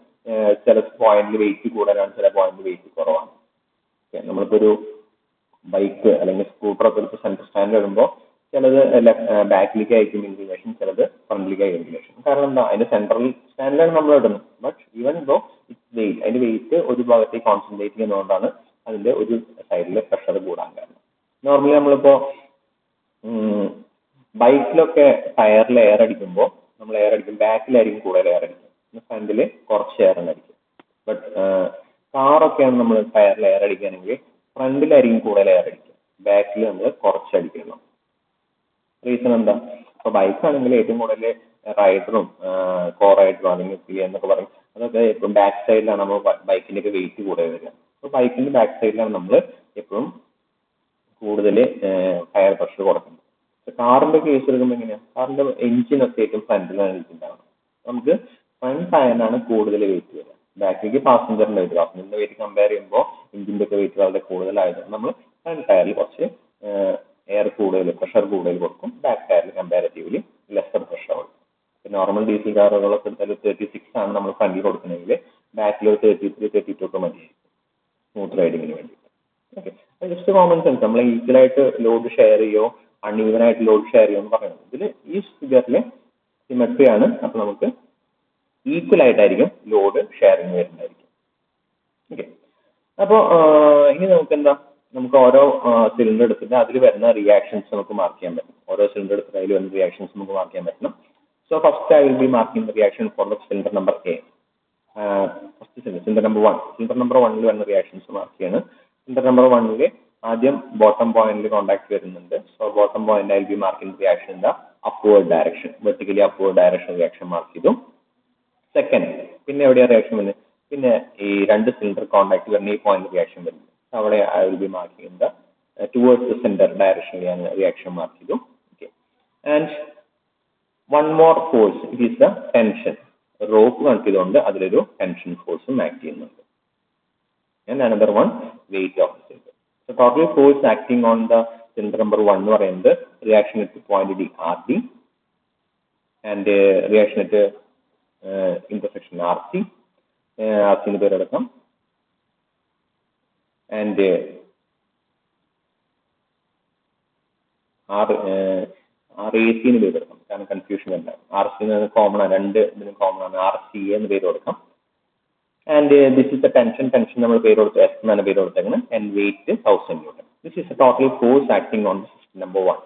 ചില പോയിന്റിൽ വെയിറ്റ് കൂടുതലാണ്, ചില പോയിന്റിൽ വെയിറ്റ് കുറവാണ്. നമ്മളിപ്പോ ഒരു ബൈക്ക് അല്ലെങ്കിൽ സ്കൂട്ടറൊക്കെ എടുത്ത് സെൻട്രൽ സ്റ്റാൻഡ് ഇടുമ്പോൾ ചിലത് ബാക്കിലേക്ക് ആയിരിക്കും ഇൻക്ലിനേഷൻ, ചിലത് ഫ്രണ്ടിലേക്ക് ആയിരിക്കും ഇൻക്ലിനേഷൻ. കാരണം എന്താ, അതിന്റെ സെൻട്രൽ സ്റ്റാൻഡിലാണ് നമ്മൾ ഇടുന്നത്. But even though its weight, അതിന്റെ വെയിറ്റ് ഒരു ഭാഗത്തേക്ക് കോൺസെൻട്രേറ്റ് ചെയ്യുന്നതുകൊണ്ടാണ് അതിന്റെ ഒരു സൈഡിലെ പ്രഷർ കൂടാൻ കാരണം. നോർമലി നമ്മളിപ്പോ ബൈക്കിലൊക്കെ ടയറിൽ എയർ അടിക്കുമ്പോൾ നമ്മൾ എയർ അടിക്കും, ബാക്കിലായിരിക്കും കൂടുതൽ എയർ അടിക്കും, ഫ്രണ്ടിൽ കുറച്ച് എയർ അടിക്കും. ബട്ട് കാറൊക്കെയാണ് നമ്മൾ ടയറിൽ എയർ അടിക്കുകയാണെങ്കിൽ ഫ്രണ്ടിലായിരിക്കും കൂടുതൽ എയർ അടിക്കുക, ബാക്കിൽ നമ്മൾ കുറച്ച് അടിക്കണം. റീസൺ എന്താ? ഇപ്പൊ ബൈക്ക് ആണെങ്കിൽ ഏറ്റവും കൂടുതൽ റൈഡറും കോ റൈഡറും അല്ലെങ്കിൽ എന്നൊക്കെ പറയും, അതൊക്കെ എപ്പോഴും ബാക്ക് സൈഡിലാണ് നമ്മൾ ബൈക്കിന്റെ ഒക്കെ വെയിറ്റ് കൂടുതൽ വരിക. അപ്പൊ ബൈക്കിന്റെ ബാക്ക് സൈഡിലാണ് നമ്മൾ എപ്പോഴും കൂടുതൽ ടയർ പ്രഷർ കൊടുക്കുന്നത്. കാറിന്റെ കേസ് എടുക്കുമ്പോൾ എങ്ങനെയാണ്, കാറിന്റെ എഞ്ചിനൊക്കെ ഏറ്റവും ഫ്രണ്ടിലാണ് ഇരിക്കുന്നതാണ്. നമുക്ക് ഫ്രണ്ട് ടയറിനാണ് കൂടുതൽ വെയിറ്റ് വരിക, ബാക്കിലേക്ക് പാസഞ്ചറിന്റെ വെയിറ്റ് കമ്പയർ ചെയ്യുമ്പോൾ എഞ്ചിന്റെ ഒക്കെ വെയിറ്റ് വളരെ കൂടുതലായതുകൊണ്ട് നമ്മൾ ഫ്രണ്ട് ടയറിൽ കുറച്ച് എയർ കൂടുതൽ, പ്രഷർ കൂടുതൽ കൊടുക്കും, ബാക്ക് ടയറിൽ കമ്പാരിറ്റീവ്ലി ലെസർ പ്രഷർ കൊടുക്കും. നോർമൽ ഡീസൽ കാറുകളൊക്കെ എടുത്താൽ 36 ആണ് നമ്മൾ ഫ്രണ്ടിൽ കൊടുക്കുന്നതെങ്കിൽ ബാക്കിൽ 33-32 ഒക്കെ മതി സ്മൂത്ത് റൈഡിങ്ങിന് വേണ്ടി. ഓക്കെ, അത് ജസ്റ്റ് കോമൺ സെൻസ്. നമ്മൾ ഈക്വലായിട്ട് ലോഡ് ഷെയർ ചെയ്യോ അൺഈവൻ ആയിട്ട് ലോഡ് ഷെയർ ചെയ്യോ എന്ന് പറയുന്നത്. ഇതിൽ ഈ ഫിഗറിൽ സിമെട്രി ആണ്. അപ്പൊ നമുക്ക് ഈക്വൽ ആയിട്ടായിരിക്കും ലോഡ് ഷെയറിങ് വരുന്നതായിരിക്കും. ഓക്കെ, അപ്പോൾ ഇനി നമുക്ക് എന്താ, നമുക്ക് ഓരോ സിലിണ്ടർ എടുത്തിട്ട് അതിൽ വരുന്ന റിയാക്ഷൻസ് നമുക്ക് മാർക്ക് ചെയ്യാൻ പറ്റും. ഓരോ സിലിണ്ടർ എടുത്തിട്ട് അതിൽ വരുന്ന റിയാക്ഷൻസ് നമുക്ക് മാർക്ക് ചെയ്യാൻ പറ്റണം. So first I will be marking the reaction four the cylinder number A. First cylinder number 1, cylinder number 1ൽ വരുന്ന റിയാക്ഷൻസ് മാർക്ക് ചെയ്യാണ്. സിലിണ്ടർ നമ്പർ 1ൽ ആദ്യം ബോട്ടം പോയിന്റിൽ കോൺടാക്ട് വരുന്നുണ്ട്. So bottom point I will be marking the reaction in the upward direction, vertically upward direction reaction mark ചെയ്തു. Second, പിന്നെ എവിടെയാണ് റിയാക്ഷൻ വരുന്നത്? പിന്നെ ഈ രണ്ട് സിലിണ്ടർ കോൺടാക്ട് വരുന്ന ഈ പോയിന്റ് റിയാക്ഷൻ വരുന്നത്. അവിടെ I will be marking the towards the centre direction ഞാൻ റിയാക്ഷൻ മാർക്ക് ചെയ്തു. Okay, and one more force, it is the tension. Rope connect ചെയ്തുകൊണ്ട് അതിലൊരു ടെൻഷൻ ഫോഴ്സും ആക്ട് ചെയ്യുന്നുണ്ട്. And another one weight of the cylinder. So total force acting on the cylinder number 1 എന്ന് പറയുന്നത് reaction at point D R D and reaction at intersection R C, R സിന്റെ പേരെടുക്കാം. And R A സിന് പേര് കൊടുക്കാം, കാരണം confusion അല്ല. R C common ആണ്, രണ്ട് ഇതിനും കോമൺ ആണ്. ആർ സി എന്ന് പേര് കൊടുക്കാം. And this is the tension നമ്മൾ പേര് കൊടുത്തു, എസ് എന്നാണ് പേര് കൊടുത്തേക്കുന്നത്. And weight 1000 newton. This is the total force acting on the system number 1.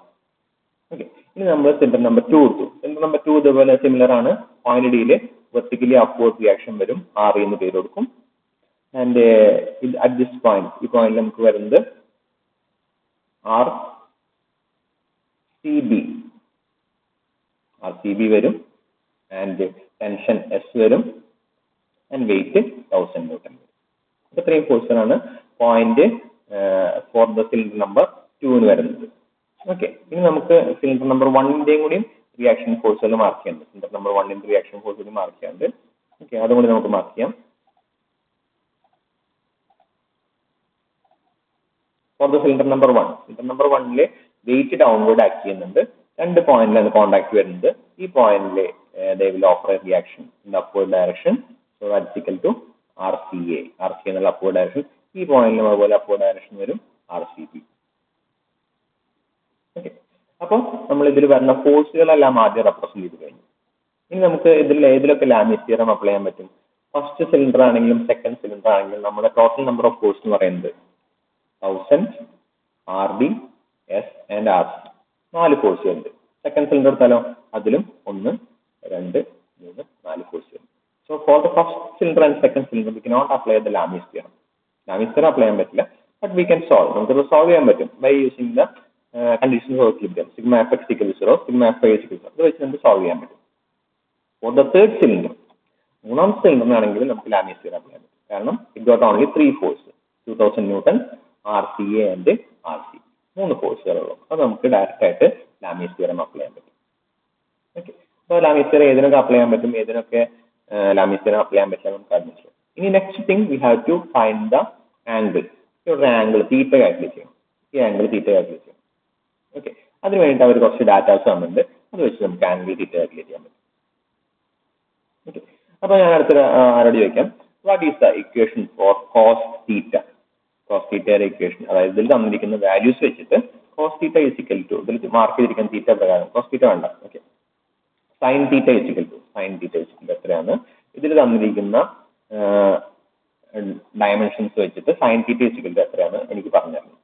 Okay, ഇനി നമ്മൾ സിലിണ്ടർ നമ്പർ 2 എടുത്തു. സിലിണ്ടർ നമ്പർ 2 ഇതുപോലെ സിമിലർ ആണ്. പോയിന്റ് ഡിയിൽ വെർട്ടിക്കലി അപ്വേർഡ് റിയാക്ഷൻ വരും, ആർ എന്ന് പേര് കൊടുക്കും. ആൻഡ് അറ്റ് ദിസ് പോയിന്റ്, ഈ പോയിന്റിൽ നമുക്ക് വരുന്നത് ആർ സി ബി വരും. ആൻഡ് ടെൻഷൻ എസ് വരും. ആൻഡ് വെയിറ്റ് 1000 ന്യൂട്ടൺ വരും. അപ്പൊ ഇത്രയും ഫോഴ്സുകളാണ് point for the cylinder number 2 വരുന്നത്. ഓക്കെ, ഇനി നമുക്ക് സിലിണ്ടർ നമ്പർ 1ന്റെയും കൂടി റിയാക്ഷൻ ഫോഴ്സുകൾ മാർക്ക് ചെയ്യാനുണ്ട്. സിലിണ്ടർ നമ്പർ 1ന്റെ റിയാക്ഷൻ ഫോഴ്സുകൾ മാർക്ക് ചെയ്യാനുണ്ട്. ഓക്കെ, അതും കൂടി നമുക്ക് മാർക്ക് ചെയ്യാം. For the cylinder number 1, cylinder number 1ല് വെയിറ്റ് ഡൗൺവേർഡ് ആക്ട് ചെയ്യുന്നുണ്ട്. രണ്ട് പോയിന്റിലാണ് കോൺടാക്ട് വരുന്നത്. ഈ പോയിന്റില് they will offer a reaction in the upward direction. So that's equal to RCA. RCA എന്നുള്ള upward direction. ഈ പോയിന്റിലും അതുപോലെ upward direction വരും, RCB. ഓക്കെ, അപ്പോൾ നമ്മൾ ഇതിൽ വരുന്ന ഫോഴ്സുകളെല്ലാം ആദ്യം റെപ്രസെന്റ് ചെയ്ത് കഴിഞ്ഞു. ഇനി നമുക്ക് ഇതിൽ ഏതിലൊക്കെ ലാമിസ് തിയറം അപ്ലൈ ചെയ്യാൻ പറ്റും? ഫസ്റ്റ് സിലിണ്ടർ ആണെങ്കിലും സെക്കൻഡ് സിലിണ്ടർ സിലിണ്ടർ ആണെങ്കിൽ നമ്മുടെ ടോട്ടൽ നമ്പർ ഓഫ് കോഴ്സ് എന്ന് പറയുന്നത് 1000 RD, S and RC 4 കോഴ്സുകളുണ്ട്. സെക്കൻഡ് സിലിണ്ടർ എടുത്താലോ അതിലും 1, 2, 3, 4 കോഴ്സുകൾ. So for the first cylinder and second cylinder we cannot apply the Lami's theorem. Lami's theorem apply ചെയ്യാൻ പറ്റില്ല, ബട്ട് വി ക്യാൻ സോൾവ്. നമുക്ക് solve ചെയ്യാൻ പറ്റും by using the conditions of equilibrium. Sigma F X equal 0, sigma F Y equal 0. അത് വെച്ച് നമുക്ക് solve ചെയ്യാൻ പറ്റും. ഫോർ ദ തേർഡ് സിലിണ്ടർ, മൂന്നാമത്തെ സിലിണ്ടറിനാണെങ്കിൽ നമുക്ക് ലാമീസ് തിയറം അപ്ലൈ ചെയ്യാൻ പറ്റും. കാരണം it got only 3 force, 2000 newton, RCA and RC. 3 ഫോഴ്സുകളുള്ളൂ. അത് നമുക്ക് ഡയറക്റ്റ് ആയിട്ട് ലാമീസ് തിയറം അപ്ലൈ ചെയ്യാൻ പറ്റും. ഓക്കെ, അപ്പോൾ ലാമീസ് തിയറം ഏതിനൊക്കെ അപ്ലൈ ചെയ്യാൻ പറ്റും, ഏതിനൊക്കെ ലാമീസ് തിയറം അപ്ലൈ ചെയ്യാൻ പറ്റില്ല നമുക്ക് അത് മനസ്സിലാവും. ഇനി next thing we have to find the angle. ഇവിടെ ആംഗിൾ തീറ്റ കാൽക്കുലേറ്റ് ചെയ്യണം. ഈ ആംഗിൾ തീറ്റ കാൽക്കുലേറ്റ് ചെയ്യണം. ഓക്കെ, അതിന് വേണ്ടിയിട്ട് അവർ കുറച്ച് ഡാറ്റാസ് തന്നിട്ടുണ്ട്. അത് വെച്ച് നമുക്ക് ആംഗിൾ തീറ്റ കാൽക്കുലേറ്റ് ചെയ്യാൻ പറ്റും. ഓക്കെ, അപ്പോൾ ഞാൻ അടുത്ത ആരോട് ചോദിക്കാം, what is the equation for cos theta? Cos തീറ്റയുടെ ഇക്വേഷൻ, അതായത് ഇതിൽ തന്നിരിക്കുന്ന വാല്യൂസ് വെച്ചിട്ട് കോസ് തീറ്റ ഈസിക്കൽ ടു, ഇതിൽ മാർക്ക് ചെയ്തിരിക്കുന്ന തീറ്റ പ്രകാരം കോസ് തീറ്റ വേണ്ട, okay, sine theta is equal to, sine theta is equal to എത്രയാണ്? ഇതിൽ തന്നിരിക്കുന്ന ഡയമെൻഷൻസ് വെച്ചിട്ട് സൈൻ തീറ്റ ഈസിക്കൽ ടു എത്രയാണ് എനിക്ക് പറഞ്ഞു തരണം.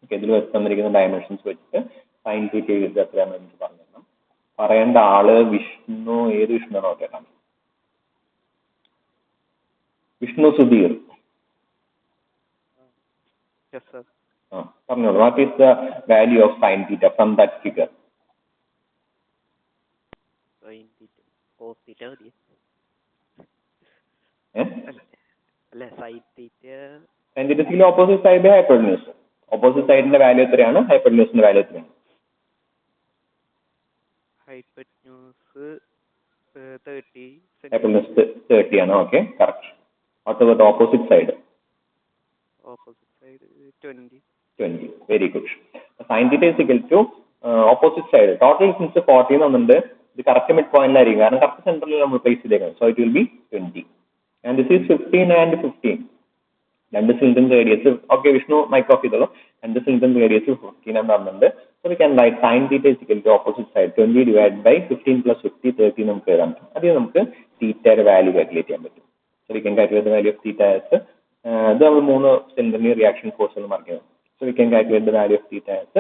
ഓക്കെ, ഇതിൽ തന്നിരിക്കുന്ന ഡയമെൻഷൻസ് വെച്ചിട്ട് സൈൻ തീറ്റ ഈസിക്കൽ ടു എത്രയാണെന്ന് എനിക്ക് പറഞ്ഞു തരണം. പറയേണ്ട ആള് വിഷ്ണു, ഏത് വിഷ്ണു ആണോ കേട്ടാണ്? വിഷ്ണു സുധീർ. പറഞ്ഞോളൂ, what is the value of sine theta from that figure? Sine theta opposite side hypotenuse. Opposite സൈഡിന്റെ വാല്യൂ എത്രയാണ്? ഹൈപ്പോട്ടന്യൂസിന്റെ വാല്യൂ എത്രയാണ്? ഹൈപ്പോട്ടന്യൂസ് 30 ആണ്. Okay, correct. What about opposite side? Opposite side 20. Very good. Sine theta is equal to opposite side. Total since 40 എന്നുണ്ട്. ഇത് correct mid പോയിന്റിലായിരിക്കും, കാരണം correct സെന്ററിൽ നമ്മൾ പ്ലേസ് ചെയ്തേക്കണം. So it will be 20 and this is 15 and 15. രണ്ട് സിലിണ്ടറിന്റെ radius, okay Vishnu mic off ചെയ്തോളൂ. രണ്ട് സിലിണ്ടറിന്റെ റേഡിയസ് 15 എന്ന് പറഞ്ഞിട്ടുണ്ട്. So we can write sine theta is equal to opposite side 20 divide by 15 plus 50 30 നമുക്ക് എഴുതാൻ പറ്റും. അതിൽ നമുക്ക് തീറ്റയുടെ വാല്യൂ കാൽക്കുലേറ്റ് ചെയ്യാൻ പറ്റും. So we can calculate the value of theta as, ഇത് നമ്മൾ 3 സിലിണ്ടറിന്റെ റിയാക്ഷൻ ഫോഴ്സുകൾ മാർക്ക് ചെയ്യണം. So we can calculate the value of theta as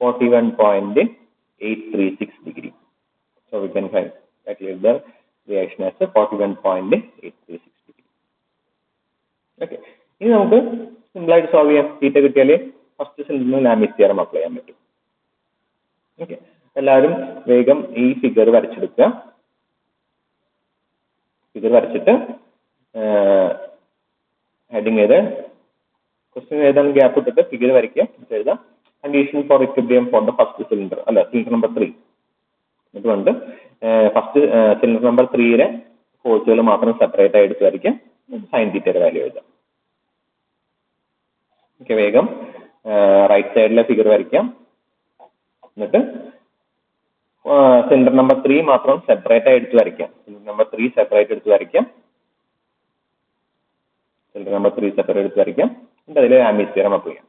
41.836 degree. So we can calculate the reaction as 41.836 degree. Okay, ഇനി നമുക്ക് simple ആയിട്ട് solve ചെയ്യാം. തീറ്റ കിട്ടിയാലേ ഫസ്റ്റ് സിലിണ്ടറിന് ലാമീസ് തിയറം അപ്ലൈ ചെയ്യാൻ പറ്റും. ഓക്കെ, എല്ലാവരും വേഗം ഈ ഫിഗർ വരച്ചെടുക്കുക. ഫിഗർ വരച്ചിട്ട് ഹെഡിങ് ചെയ്ത് ക്വസ്റ്റ്യൻ എഴുതാൻ ഗ്യാപ്പ് ഇട്ടിട്ട് ഫിഗർ വരയ്ക്കുക. എഴുതാം condition for equilibrium for the first cylinder, അല്ല സിലിണ്ടർ നമ്പർ 3. എന്നിട്ടുണ്ട് ഫസ്റ്റ് സിലിണ്ടർ നമ്പർ 3യുടെ ഫോഴ്സുകൾ മാത്രം സെപ്പറേറ്റ് ആയിട്ട് എടുത്ത് വരയ്ക്കാം. സൈൻ തീറ്റയുടെ വാല്യൂ എഴുതാം. ഓക്കെ, വേഗം റൈറ്റ് സൈഡിലെ ഫിഗർ വരയ്ക്കാം. എന്നിട്ട് സിലിണ്ടർ നമ്പർ 3 മാത്രം സെപ്പറേറ്റ് ആയി എടുത്ത് വരയ്ക്കാം. സിലിണ്ടർ നമ്പർ 3 സെപ്പറേറ്റ് എടുത്ത് വരയ്ക്കാം. സിലിണ്ടർ നമ്പർ 3 സെപ്പറേറ്റ് എടുത്ത് വരയ്ക്കാം. എന്നിട്ട് അതിൽ ലാമീസ് തിയറം അപ്ലൈ ചെയ്യാം.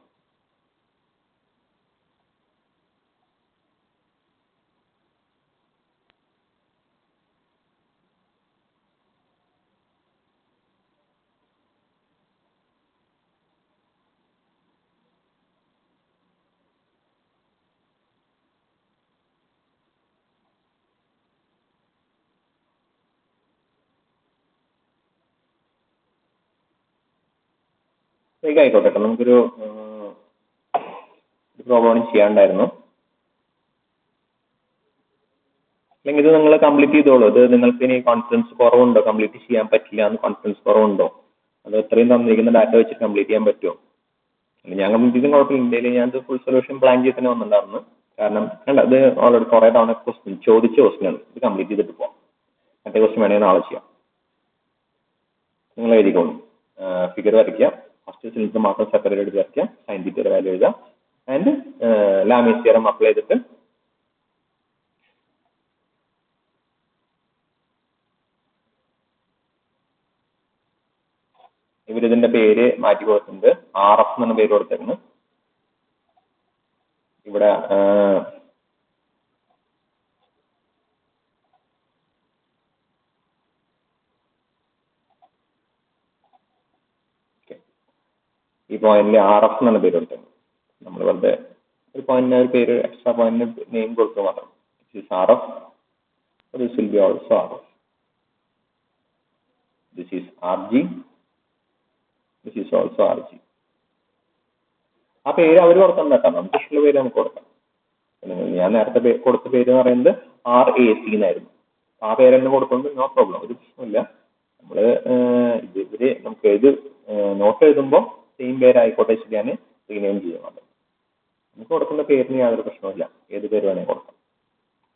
വേഗം ആയിക്കോട്ടെ, നമുക്കൊരു പ്രോബ്ലം ചെയ്യാണ്ടായിരുന്നു. അല്ലെങ്കിൽ ഇത് നിങ്ങൾ കംപ്ലീറ്റ് ചെയ്തോളൂ. ഇത് നിങ്ങൾക്ക് ഇനി കോൺഫിഡൻസ് കുറവുണ്ടോ, കംപ്ലീറ്റ് ചെയ്യാൻ പറ്റില്ല എന്ന് കോൺഫിഡൻസ് കുറവുണ്ടോ? അത് എത്രയും തന്നിരിക്കുന്ന ഡാറ്റ വെച്ച് കംപ്ലീറ്റ് ചെയ്യാൻ പറ്റുമോ? ഞാൻ കംപ്ലീറ്റ് ചെയ്തും കുഴപ്പമില്ല. ഇന്ത്യയിൽ ഞാൻ ഫുൾ സൊല്യൂഷൻ പ്ലാൻ ചെയ്ത് തന്നെ വന്നിട്ടുണ്ടായിരുന്നു. കാരണം അല്ല, ഇത് ഓൾറെഡി കുറേ തവണ ക്വസ്റ്റ്യൻ ചോദിച്ച ക്വസ്റ്റ്യനാണ്. ഇത് കംപ്ലീറ്റ് ചെയ്തിട്ട് പോവാം. മറ്റേ ക്വസ്റ്റ്യൻ വേണമെങ്കിൽ നാളെ ചെയ്യാം. നിങ്ങൾ എഴുതിക്കോളൂ. ഫിഗർ വരയ്ക്കുക. ഫസ്റ്റ് സിലിണ്ടർ മാത്രം സെപ്പറേറ്റ് എടുത്ത് വരയ്ക്കാം. സൈൻ തീറ്റയുടെ വാല്യൂ എഴുതാം. ആൻഡ് ലാമീസ് തിയറം അപ്ലൈ ചെയ്തിട്ട് ഇവരിതിന്റെ പേര് മാറ്റി കൊടുത്തിട്ടുണ്ട്. RF എന്ന പേര് കൊടുത്തേക്കുന്നു. ഇവിടെ ഈ പോയിന്റിൽ RF എന്നാണ് പേര് കൊടുത്തത്. നമ്മൾ വെറുതെ ഒരു പോയിന്റിന് ഒരു പേര് എക്സ്ട്രാ പോയിന്റിന് നെയിം കൊടുക്കുക മാത്രം. This is RF. This will B also RF. This is RG. This is also RG. ആ പേര് അവർ കൊടുക്കാൻ കേട്ടോ, നമുക്ക് ഇഷ്ടമുള്ള പേര് നമുക്ക് കൊടുക്കാം. ഞാൻ നേരത്തെ കൊടുത്ത പേര് എന്ന് പറയുന്നത് RAC എന്നായിരുന്നു. ആ പേര് തന്നെ കൊടുക്കുന്നത് നോ പ്രോബ്ലം, ഒരു പ്രശ്നമില്ല. നമ്മള് ഇവര് നമുക്ക് ഏത് നോട്ട് എഴുതുമ്പോൾ സെയിം പേരായിക്കോട്ടെ ശരിയാണ് റീനെയിം ചെയ്യുന്നത്. നമുക്ക് കൊടുക്കുന്ന പേരിന് യാതൊരു പ്രശ്നമില്ല, ഏത് പേര് വേണമെങ്കിൽ കൊടുക്കാം.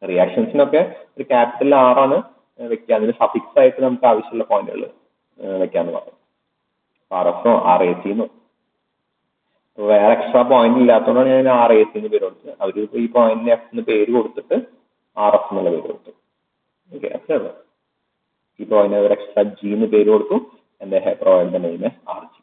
റിയാക്ഷൻസിനൊക്കെ ഒരു ക്യാപിറ്റൽ ആറാണ് വെക്കുക, അതിന് സഫിക്സ് ആയിട്ട് നമുക്ക് ആവശ്യമുള്ള പോയിന്റുകൾ വെക്കാന്ന് പറഞ്ഞു. RFനോ RACന്നോ വേറെ എക്സ്ട്രാ പോയിന്റ് ഇല്ലാത്തതുകൊണ്ടാണ് ഞാൻ RAC എന്ന് പേര് കൊടുത്തത്. അവർ ഈ പോയിന്റിന് F എന്ന് പേര് കൊടുത്തിട്ട് RF എന്നുള്ള പേര് കൊടുത്തു. ഓക്കെ, അത്രേ ഉള്ളൂ. ഈ പോയിന്റ് ഒരു എക്സ്ട്രാ G എന്ന് പേര് കൊടുത്തു. and they have provided the name as RG.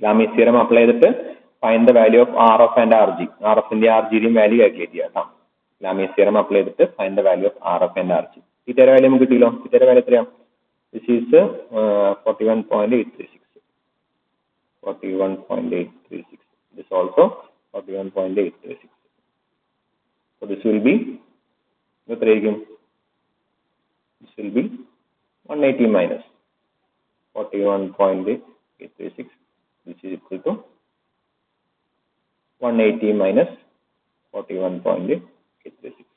Lami's theorem apply ചെയ്തിട്ട് find the value of RF and RG. RF ന്റെ RG വാല്യൂ കാൽക്കുലേറ്റ് ചെയ്യാം കേട്ടോ. Lami's theorem apply ചെയ്തിട്ട് find the value of RF and RG. തീറ്റയുടെ value നമുക്ക് കിട്ടിയല്ലോ. തീറ്റയുടെ value എത്രയാണ്? This is 41.836. 41.836. This also 41.836. So this will be this will be 180 minus 41.836. This is equal to 180 minus 41.836.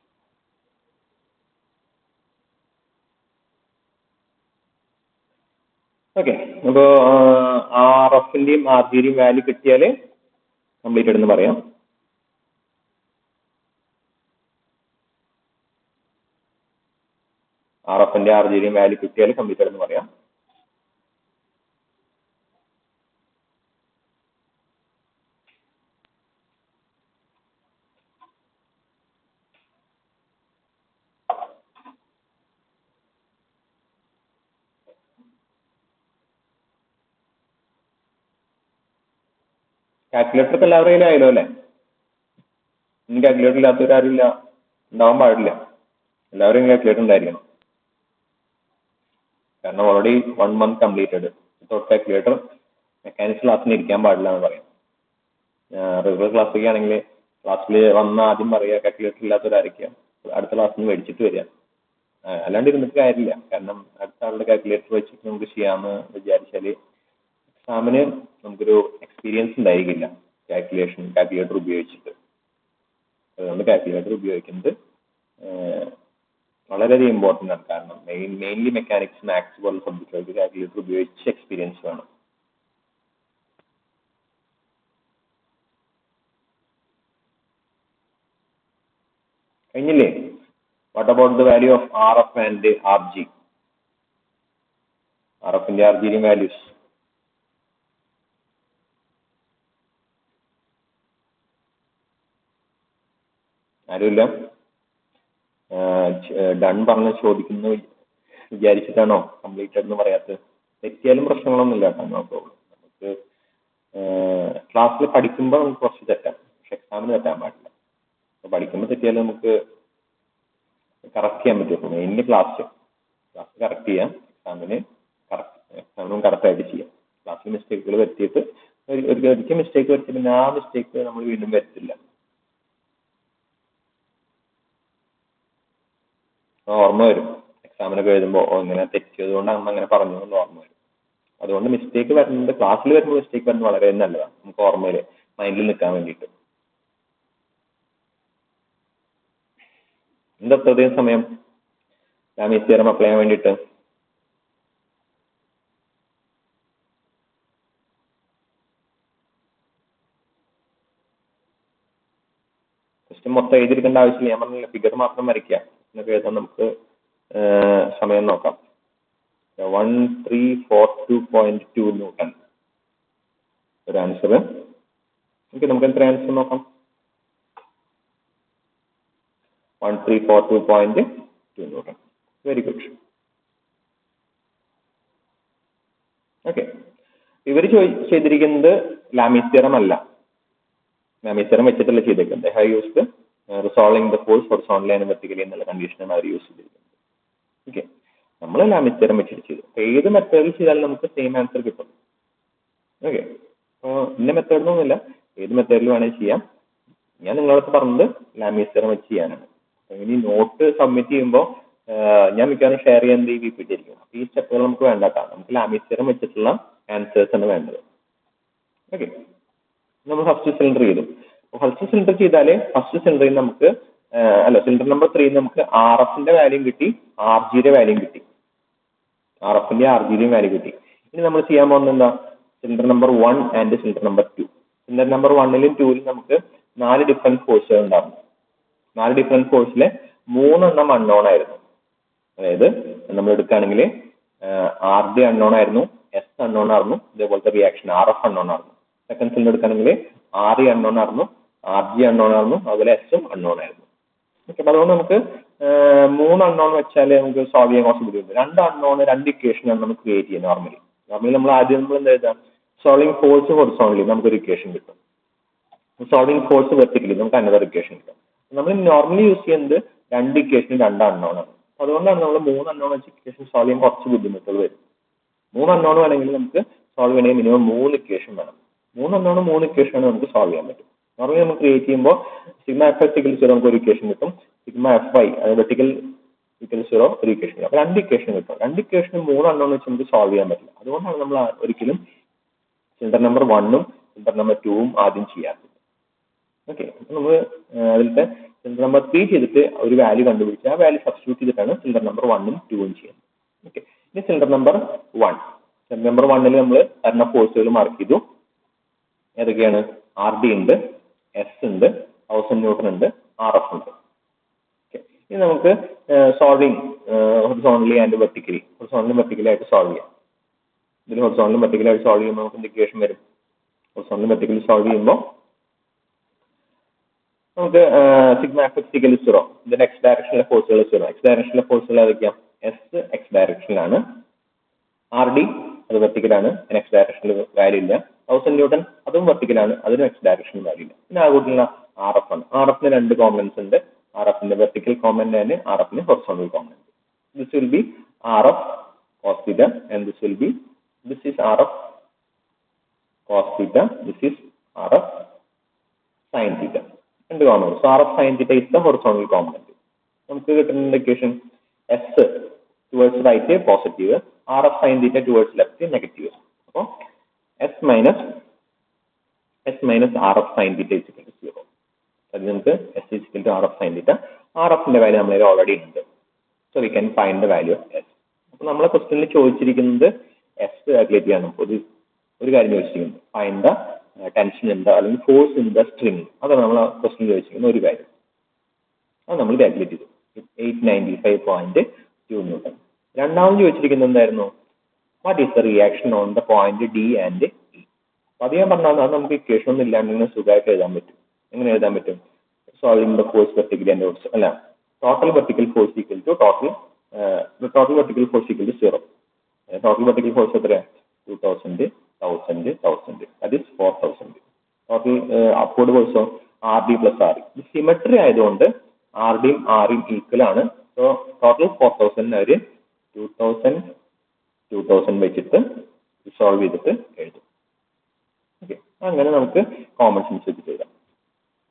Okay, അപ്പോൾ RFന്റെയും RGയുടെയും value കിട്ടിയാൽ completed എന്ന് പറയാം. RFന്റെ RGയുടെയും വാല്യൂ കിട്ടിയാൽ കംപ്ലീറ്റഡ് എന്ന് പറയാം. കാൽക്കുലേറ്റർ ഒക്കെ എല്ലാവരുടെ കയ്യിലും ആയല്ലോ അല്ലേ? ഇനി കാൽക്കുലേറ്റർ ഇല്ലാത്തവരാരും ഇല്ല, ഉണ്ടാവാൻ പാടില്ല. എല്ലാവരും കാൽക്കുലേറ്റർ ഉണ്ടായിരിക്കണം. കാരണം already 1 month completed. Without calculator mechanics ക്ലാസ്സിന് ഇരിക്കാൻ പാടില്ല എന്ന് പറയാം. റെഗുലർ ക്ലാസ്സൊക്കെ ആണെങ്കിൽ ക്ലാസ്സിൽ വന്ന ആദ്യം പറയുക കാൽക്കുലേറ്റർ ഇല്ലാത്തവരായിരിക്കാം, അടുത്ത ക്ലാസ്സിൽ നിന്ന് മേടിച്ചിട്ട് വരിക. അല്ലാണ്ട് ഇരുന്നിട്ട് കാര്യമില്ല. കാരണം അടുത്ത ആളുടെ കാൽക്കുലേറ്റർ വെച്ചിട്ട് നമുക്ക് ചെയ്യാമെന്ന് വിചാരിച്ചാൽ എക്സാമിന് നമുക്കൊരു എക്സ്പീരിയൻസ് ഉണ്ടായിരിക്കില്ല കാൽക്കുലേറ്റർ ഉപയോഗിച്ചിട്ട്. അതുകൊണ്ട് കാൽക്കുലേറ്റർ ഉപയോഗിക്കുന്നത് വളരെയധികം ഇമ്പോർട്ടൻ്റ് ആണ്. കാരണം മെയിൻലി മെക്കാനിക്സ്, മാത്സ് പോലുള്ള സബ്ജക്റ്റുകൾക്ക് കാൽക്കുലേറ്റർ ഉപയോഗിച്ച് എക്സ്പീരിയൻസ് വേണം. കഴിഞ്ഞില്ലേ? What about the value of RF and RG? RFന്റെ RGയുടെയും വാല്യൂസ് ആരുമില്ല? ഡൺ പറഞ്ഞ് ചോദിക്കുന്നു വിചാരിച്ചിട്ടാണോ കംപ്ലീറ്റഡ് എന്ന് പറയാത്തത്? തെറ്റിയാലും പ്രശ്നങ്ങളൊന്നുമില്ല കേട്ടോ, നോ പ്രോബ്ലം. നമുക്ക് ക്ലാസ്സിൽ പഠിക്കുമ്പോൾ നമുക്ക് കുറച്ച് തെറ്റാം, പക്ഷെ എക്സാമിന് തെറ്റാൻ പാടില്ല. അപ്പോൾ പഠിക്കുമ്പോൾ തെറ്റിയാലും നമുക്ക് കറക്റ്റ് ചെയ്യാൻ പറ്റും. മെയിൻലി ക്ലാസ് കറക്റ്റ് ചെയ്യാം, എക്സാമിനും കറക്റ്റായിട്ട് ചെയ്യാം. ക്ലാസ്സിൽ മിസ്റ്റേക്കുകൾ വരുത്തിയിട്ട് ഒരിക്കൽ മിസ്റ്റേക്ക് വരുത്തി പിന്നെ ആ മിസ്റ്റേക്ക് നമ്മൾ വീണ്ടും വരുത്തില്ല. ഓർമ്മ വരും എക്സാമിനൊക്കെ എഴുതുമ്പോൾ, ഇങ്ങനെ തെറ്റിയത് കൊണ്ട് അമ്മ അങ്ങനെ പറഞ്ഞു എന്ന് ഓർമ്മ വരും. അതുകൊണ്ട് മിസ്റ്റേക്ക് വരുന്നത്, ക്ലാസ്സിൽ വരുമ്പോൾ മിസ്റ്റേക്ക് വരുന്നത് വളരെ നല്ലതാണ്, നമുക്ക് ഓർമ്മയിൽ മൈൻഡിൽ നിൽക്കാൻ വേണ്ടിയിട്ട്. എന്താ അത്രയധികം സമയം ലാമീസ് തിയറം അപ്ലൈ ചെയ്യാൻ വേണ്ടിയിട്ട്? ക്വസ്റ്റ്യൻ മൊത്തം എഴുതിയെടുക്കേണ്ട ആവശ്യമില്ല, ഞാൻ പറഞ്ഞില്ല ഫിഗർ മാത്രം വരയ്ക്കുക. എന്നൊക്കെ എഴുതാൻ നമുക്ക് സമയം നോക്കാം. 1342.2 ന്യൂട്ടൺ ഒരു ആൻസർ. ഓക്കെ, നമുക്ക് എത്ര ആൻസർ നോക്കാം. 1342.2 ന്യൂട്ടൺ. Very good. ഓക്കെ, ഇവർ ചെയ്തിരിക്കുന്നത് ലാമീസ് തിയറം അല്ല, ലാമിസ് തിയറം വെച്ചിട്ടല്ല ചെയ്തേക്കുന്നത്. Have used resolving the force horizontally and vertically എന്നുള്ള കണ്ടീഷനാണ് അവർ യൂസ് ചെയ്തിരിക്കുന്നത്. ഓക്കെ, നമ്മൾ ലാമിസ് തിയറം വെച്ചിട്ട് ചെയ്തു. അപ്പോൾ ഏത് മെത്തേഡിൽ ചെയ്താലും നമുക്ക് സെയിം ആൻസർ കിട്ടും. ഓക്കെ, അപ്പോൾ ഇന്ന മെത്തേഡ് ഒന്നുമില്ല, ഏത് മെത്തേഡിൽ വേണമെങ്കിൽ ചെയ്യാം. ഞാൻ നിങ്ങളടുത്ത് പറഞ്ഞത് ലാമിസ് തിയറം വെച്ച് ചെയ്യാനാണ്. ഇനി നോട്ട് സബ്മിറ്റ് ചെയ്യുമ്പോൾ ഞാൻ മിക്കവാറും ഷെയർ ചെയ്യുന്നത് ഈ PPT ആയിരിക്കും. അപ്പോൾ ഈ സ്റ്റെപ്പുകൾ നമുക്ക് വേണ്ടാക്കാം, നമുക്ക് ലാമിസ് തിയറം വെച്ചിട്ടുള്ള ആൻസേഴ്സ് ആണ് വേണ്ടത്. ഓക്കെ, നമ്മൾ ഫസ്റ്റ് സിലിണ്ടർ ചെയ്തു. ഫസ്റ്റ് സിലിണ്ടർ ചെയ്താൽ ഫസ്റ്റ് സിലിണ്ടറിൽ നമുക്ക് സിലിണ്ടർ നമ്പർ 3 നമുക്ക് RFന്റെ വാല്യൂം കിട്ടി, RGയുടെ വാല്യൂം കിട്ടി. RFന്റെ RGയുടെയും വാല്യൂ കിട്ടി. ഇനി നമ്മൾ ചെയ്യാൻ പോകുന്നത് എന്താ? Cylinder number 1 and cylinder number 2. Cylinder number 1ലും 2ലും നമുക്ക് 4 ഡിഫറെന്റ് ഫോഴ്സുകൾ ഉണ്ടായിരുന്നു. 4 ഡിഫറെന്റ് ഫോഴ്സിലെ 3 എണ്ണം അൺനോൺ ആയിരുന്നു. അതായത് നമ്മൾ എടുക്കുകയാണെങ്കിൽ RD അൺനോൺ ആയിരുന്നു, S അൺനോൺ ആയിരുന്നു, ഇതേപോലത്തെ റിയാക്ഷൻ RF അൺനോൺ ആയിരുന്നു. സെക്കൻഡ് സിലിണ്ടർ എടുക്കുകയാണെങ്കിൽ RE അൺനോൺ ആയിരുന്നു, RG അൺനോൺ ആയിരുന്നു, അതുപോലെ S അൺനോൺ ആയിരുന്നു. ഓക്കെ, അപ്പൊ അതുകൊണ്ട് നമുക്ക് 3 അൺനോൺ വെച്ചാൽ നമുക്ക് സോൾവ് ചെയ്യാൻ കുറച്ച് ബുദ്ധിമുട്ട്. 2 അൺനോൺ 2 ഇക്വേഷനാണ് നമുക്ക് ക്രിയേറ്റ് ചെയ്യുന്നത്. നോർമലി നമ്മൾ ആദ്യം എന്താ എഴുതാം? സോൾവിംഗ് ഫോഴ്സ് ഹൊറിസോണ്ടലി നമുക്കൊരു ഇക്വേഷൻ കിട്ടും, സോൾവിംഗ് ഫോഴ്സ് വെർട്ടിക്കലി നമുക്ക് അനദർ ഇക്വേഷൻ കിട്ടും. നമ്മൾ നോർമലി യൂസ് ചെയ്യുന്നത് 2 ഇക്വേഷനും 2 അൺനോൺ ആണ്. അതുകൊണ്ടാണ് നമ്മൾ 3 അൺനോൺ വെച്ച് ഇക്വേഷൻ സോൾവ് ചെയ്യാൻ കുറച്ച് ബുദ്ധിമുട്ടുകൾ വരും. 3 അൺനോൺ വേണമെങ്കിൽ നമുക്ക് സോൾവ് ചെയ്യണമെങ്കിൽ മിനിമം 3 ഇക്വേഷൻ വേണം. 3 അൺനോൺ 3 ഇക്വേഷൻ ആണ് നമുക്ക് സോൾവ് ചെയ്യാൻ പറ്റും. നോർമലി നമ്മൾ ക്രിയേറ്റ് ചെയ്യുമ്പോൾ സിഗ്മ എഫ് എസ് ഇക്വൽ 0 നമുക്ക് ഒരു ഇക്വേഷൻ കിട്ടും, sigma F Y vertical equal 0 ഒരു ഇക്വേഷൻ കിട്ടും. അപ്പോൾ 2 ഇക്വേഷൻ കിട്ടും. 2 ഇക്വേഷനും 3 അൺനോൺ വെച്ച് നമുക്ക് സോൾവ് ചെയ്യാൻ പറ്റില്ല. അതുകൊണ്ടാണ് നമ്മൾ ഒരിക്കലും സിലിണ്ടർ നമ്പർ 1ഉം സിലിണ്ടർ നമ്പർ 2ഉം ആദ്യം ചെയ്യാത്തത്. ഓക്കെ, അപ്പോൾ നമ്മൾ അതിലത്തെ സിലിണ്ടർ നമ്പർ 3 ചെയ്തിട്ട് ഒരു വാല്യൂ കണ്ടുപിടിച്ച് ആ വാല്യൂ സബ്സ്റ്റിറ്റ്യൂട്ട് ചെയ്തിട്ടാണ് സിലിണ്ടർ നമ്പർ 1ഉം 2ഉം ചെയ്യുന്നത്. ഓക്കെ, ഇനി സിലിണ്ടർ നമ്പർ 1. സിലിണ്ടർ നമ്പർ 1ൽ നമ്മൾ തരുന്ന ഫോഴ്സുകൾ മാർക്ക് ചെയ്തു. ഏതൊക്കെയാണ്? RD ഉണ്ട്, S ഉണ്ട്, 1000 ന്യൂട്ടൺ ഉണ്ട്, RF ഉണ്ട്. ഓക്കെ, ഇനി നമുക്ക് സോൾവിങ് ഹൊറിസോണ്ടലി ആൻഡ് വെർട്ടിക്കലി, ഹൊറിസോണ്ടലും വെർട്ടിക്കലി ആയിട്ട് സോൾവ് ചെയ്യാം. ഇതിൽ ഹൊറിസോണ്ടലും വെർട്ടിക്കലി ആയിട്ട് സോൾവ് ചെയ്യുമ്പോൾ നമുക്ക് ഇക്വേഷൻ വരും. ഹൊറിസോണ്ടലും വെർട്ടിക്കലി സോൾവ് ചെയ്യുമ്പോൾ നമുക്ക് സിഗ്മ എഫ് എക്സ് ഇക്വൽ 0, ഇതിന്റെ എക്സ് ഡയറക്ഷനിലെ ഫോഴ്സുകൾ 0. എക്സ് ഡയറക്ഷനിലെ ഫോഴ്സുകൾ ഏതൊക്കെയാണ്? S എക്സ് ഡയറക്ഷനിലാണ്, RD അത് വെർട്ടിക്കലാണ്, അതിന് എക്സ് ഡയറക്ഷനിൽ വാല്യൂ ഇല്ല. 1000 ന്യൂട്ടൺ അതും വെർട്ടിക്കലാണ്, അതിനും എക്സ് ഡയറക്ഷനിൽ വാല്യൂ ഇല്ല. പിന്നെ ആ കൂട്ടിലുള്ള RF ആണ്. RFന് 2 കോമ്പണൻസ് ഉണ്ട്, RFന്റെ വെർട്ടിക്കൽ കോമ്പണന്റ് ആൻഡ് RFന് horizontal component. This will be RF cos theta and this is RF cos theta, this is RF sin theta. 2 components. So RF sin theta is the horizontal component. നമുക്ക് കിട്ടുന്ന equation S towards right positive, RF sin theta towards left negative. അപ്പോൾ S minus RF sin theta is equal to 0. അത് നമുക്ക് S is equal to RF sin theta. RFന്റെ വാല്യൂ നമ്മൾ already ഉണ്ട്. So we can find the value of S. അപ്പോൾ നമ്മളെ ക്വസ്റ്റ്യനിൽ ചോദിച്ചിരിക്കുന്നത് S കാൽക്കുലേറ്റ് ചെയ്യാൻ ഒരു കാര്യം ചോദിച്ചിരിക്കുന്നത്. Find the tension in the അല്ലെങ്കിൽ ഫോഴ്സ് ഇൻ ദ സ്ട്രിങ്. അതാണ് നമ്മൾ ക്വസ്റ്റ്യൻ ചോദിച്ചിരിക്കുന്ന ഒരു കാര്യം. അത് നമ്മൾ കാൽക്കുലേറ്റ് ചെയ്തു. 895.2 ന്യൂട്ടൺ. രണ്ടാമത് ചോദിച്ചിരിക്കുന്നത് എന്തായിരുന്നു? What is the reaction on the point D and E. അത് ഞാൻ പറഞ്ഞാൽ അത് നമുക്ക് ഇക്വേഷൻ ഒന്നും ഇല്ലാണ്ട് ഇങ്ങനെ സുഖമായിട്ട് എഴുതാൻ പറ്റും. എങ്ങനെ എഴുതാൻ പറ്റും? Solving the force vertically and horizontal അല്ല, total vertical force equal to total vertical force equal to 0. Total vertical force എത്രയാണ്? 2000, 1000, 1000. that is 4000. ടോട്ടൽ അപ്വേർഡ് ഫോഴ്സോ RD പ്ലസ് RE. ഇത് സിമെട്രി ആയതുകൊണ്ട് RDയും REയും ഈക്വൽ ആണ്. സോ ടോട്ടൽ 4000 അവർ 2000 വെച്ചിട്ട് സോൾവ് ചെയ്തിട്ട് എഴുതും. ഓക്കെ, അങ്ങനെ നമുക്ക് കോമൺ സെൻസ് വെച്ചിട്ട് എഴുതാം.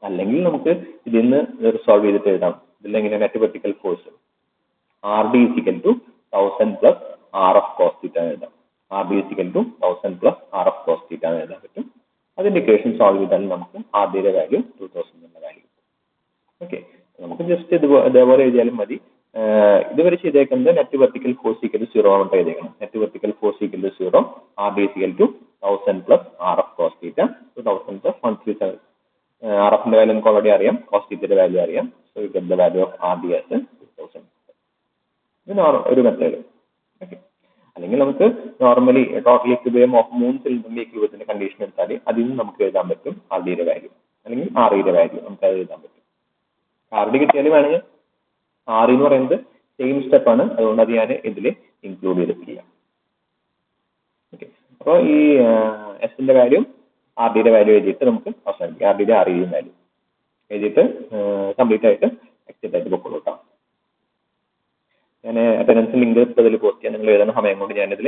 അല്ലെങ്കിൽ നമുക്ക് ഇതിൽ നിന്ന് റിസോൾവ് ചെയ്തിട്ട് എഴുതാം. ഇതിലെങ്ങനെ net vertical force RD is equal to 1000 plus RF cos theta എഴുതാം. RD is equal to 1000 plus RF cos theta എഴുതാൻ പറ്റും. അതിന്റെ ഇക്വേഷൻ സോൾവ് ചെയ്താൽ നമുക്ക് RDയുടെ വാല്യൂ 2000 എന്ന വാല്യൂ കിട്ടും. ഓക്കെ, നമുക്ക് ജസ്റ്റ് ഇതേപോലെ എഴുതിയാലും മതി. ഇതുവരെ ചെയ്തേക്കുന്നത് net vertical force equal to 0 ആയിട്ട് എഴുതിയേക്കണം. Net vertical force equal to 0, RD is equal to 1000 plus RF cos theta. 1000 plus 137. RFന്റെ value നമുക്ക് ഓൾറെഡി അറിയാം, cos theta വാല്യൂ അറിയാം. So you get the value of RD as 2000. ഇത് ഒരു method. Okay, അല്ലെങ്കിൽ നമുക്ക് normally total equilibrium of 3 സിലിണ്ടറിന്റെ ഇക്വിലിബ്രിയത്തിന്റെ condition എടുത്താൽ അതിൽ നിന്ന് നമുക്ക് എഴുതാൻ പറ്റും RDയുടെ വാല്യൂ അല്ലെങ്കിൽ REയുടെ വാല്യൂ നമുക്ക് അത് എഴുതാൻ പറ്റും. RD കിട്ടിയാലും വേണമെങ്കിൽ RE എന്ന് പറയുന്നത് സെയിം സ്റ്റെപ്പ് ആണ്, അതുകൊണ്ട് അത് ഞാൻ ഇതിൽ ഇൻക്ലൂഡ് ചെയ്തിട്ട് ചെയ്യാം. ഓക്കെ, അപ്പോൾ ഈ എസിന്റെ വാല്യൂ ആർ ഡിയുടെ വാല്യൂ എഴുതിയിട്ട് നമുക്ക് അവസാനിപ്പിക്കാം. ആർ ഡിയുടെ REയും വാല്യൂ എഴുതിയിട്ട് കംപ്ലീറ്റ് ആയിട്ട് എക്സിറ്റ് ആയിട്ട് പൊക്കോളൂ കേട്ടോ. ഞാൻ അറ്റൻഡൻസ് ലിങ്ക് ഇപ്പോൾ ഇതിൽ പോസ്റ്റ് ചെയ്യാൻ നിങ്ങൾ എഴുതുന്ന സമയം കൊണ്ട് ഞാനിതിൽ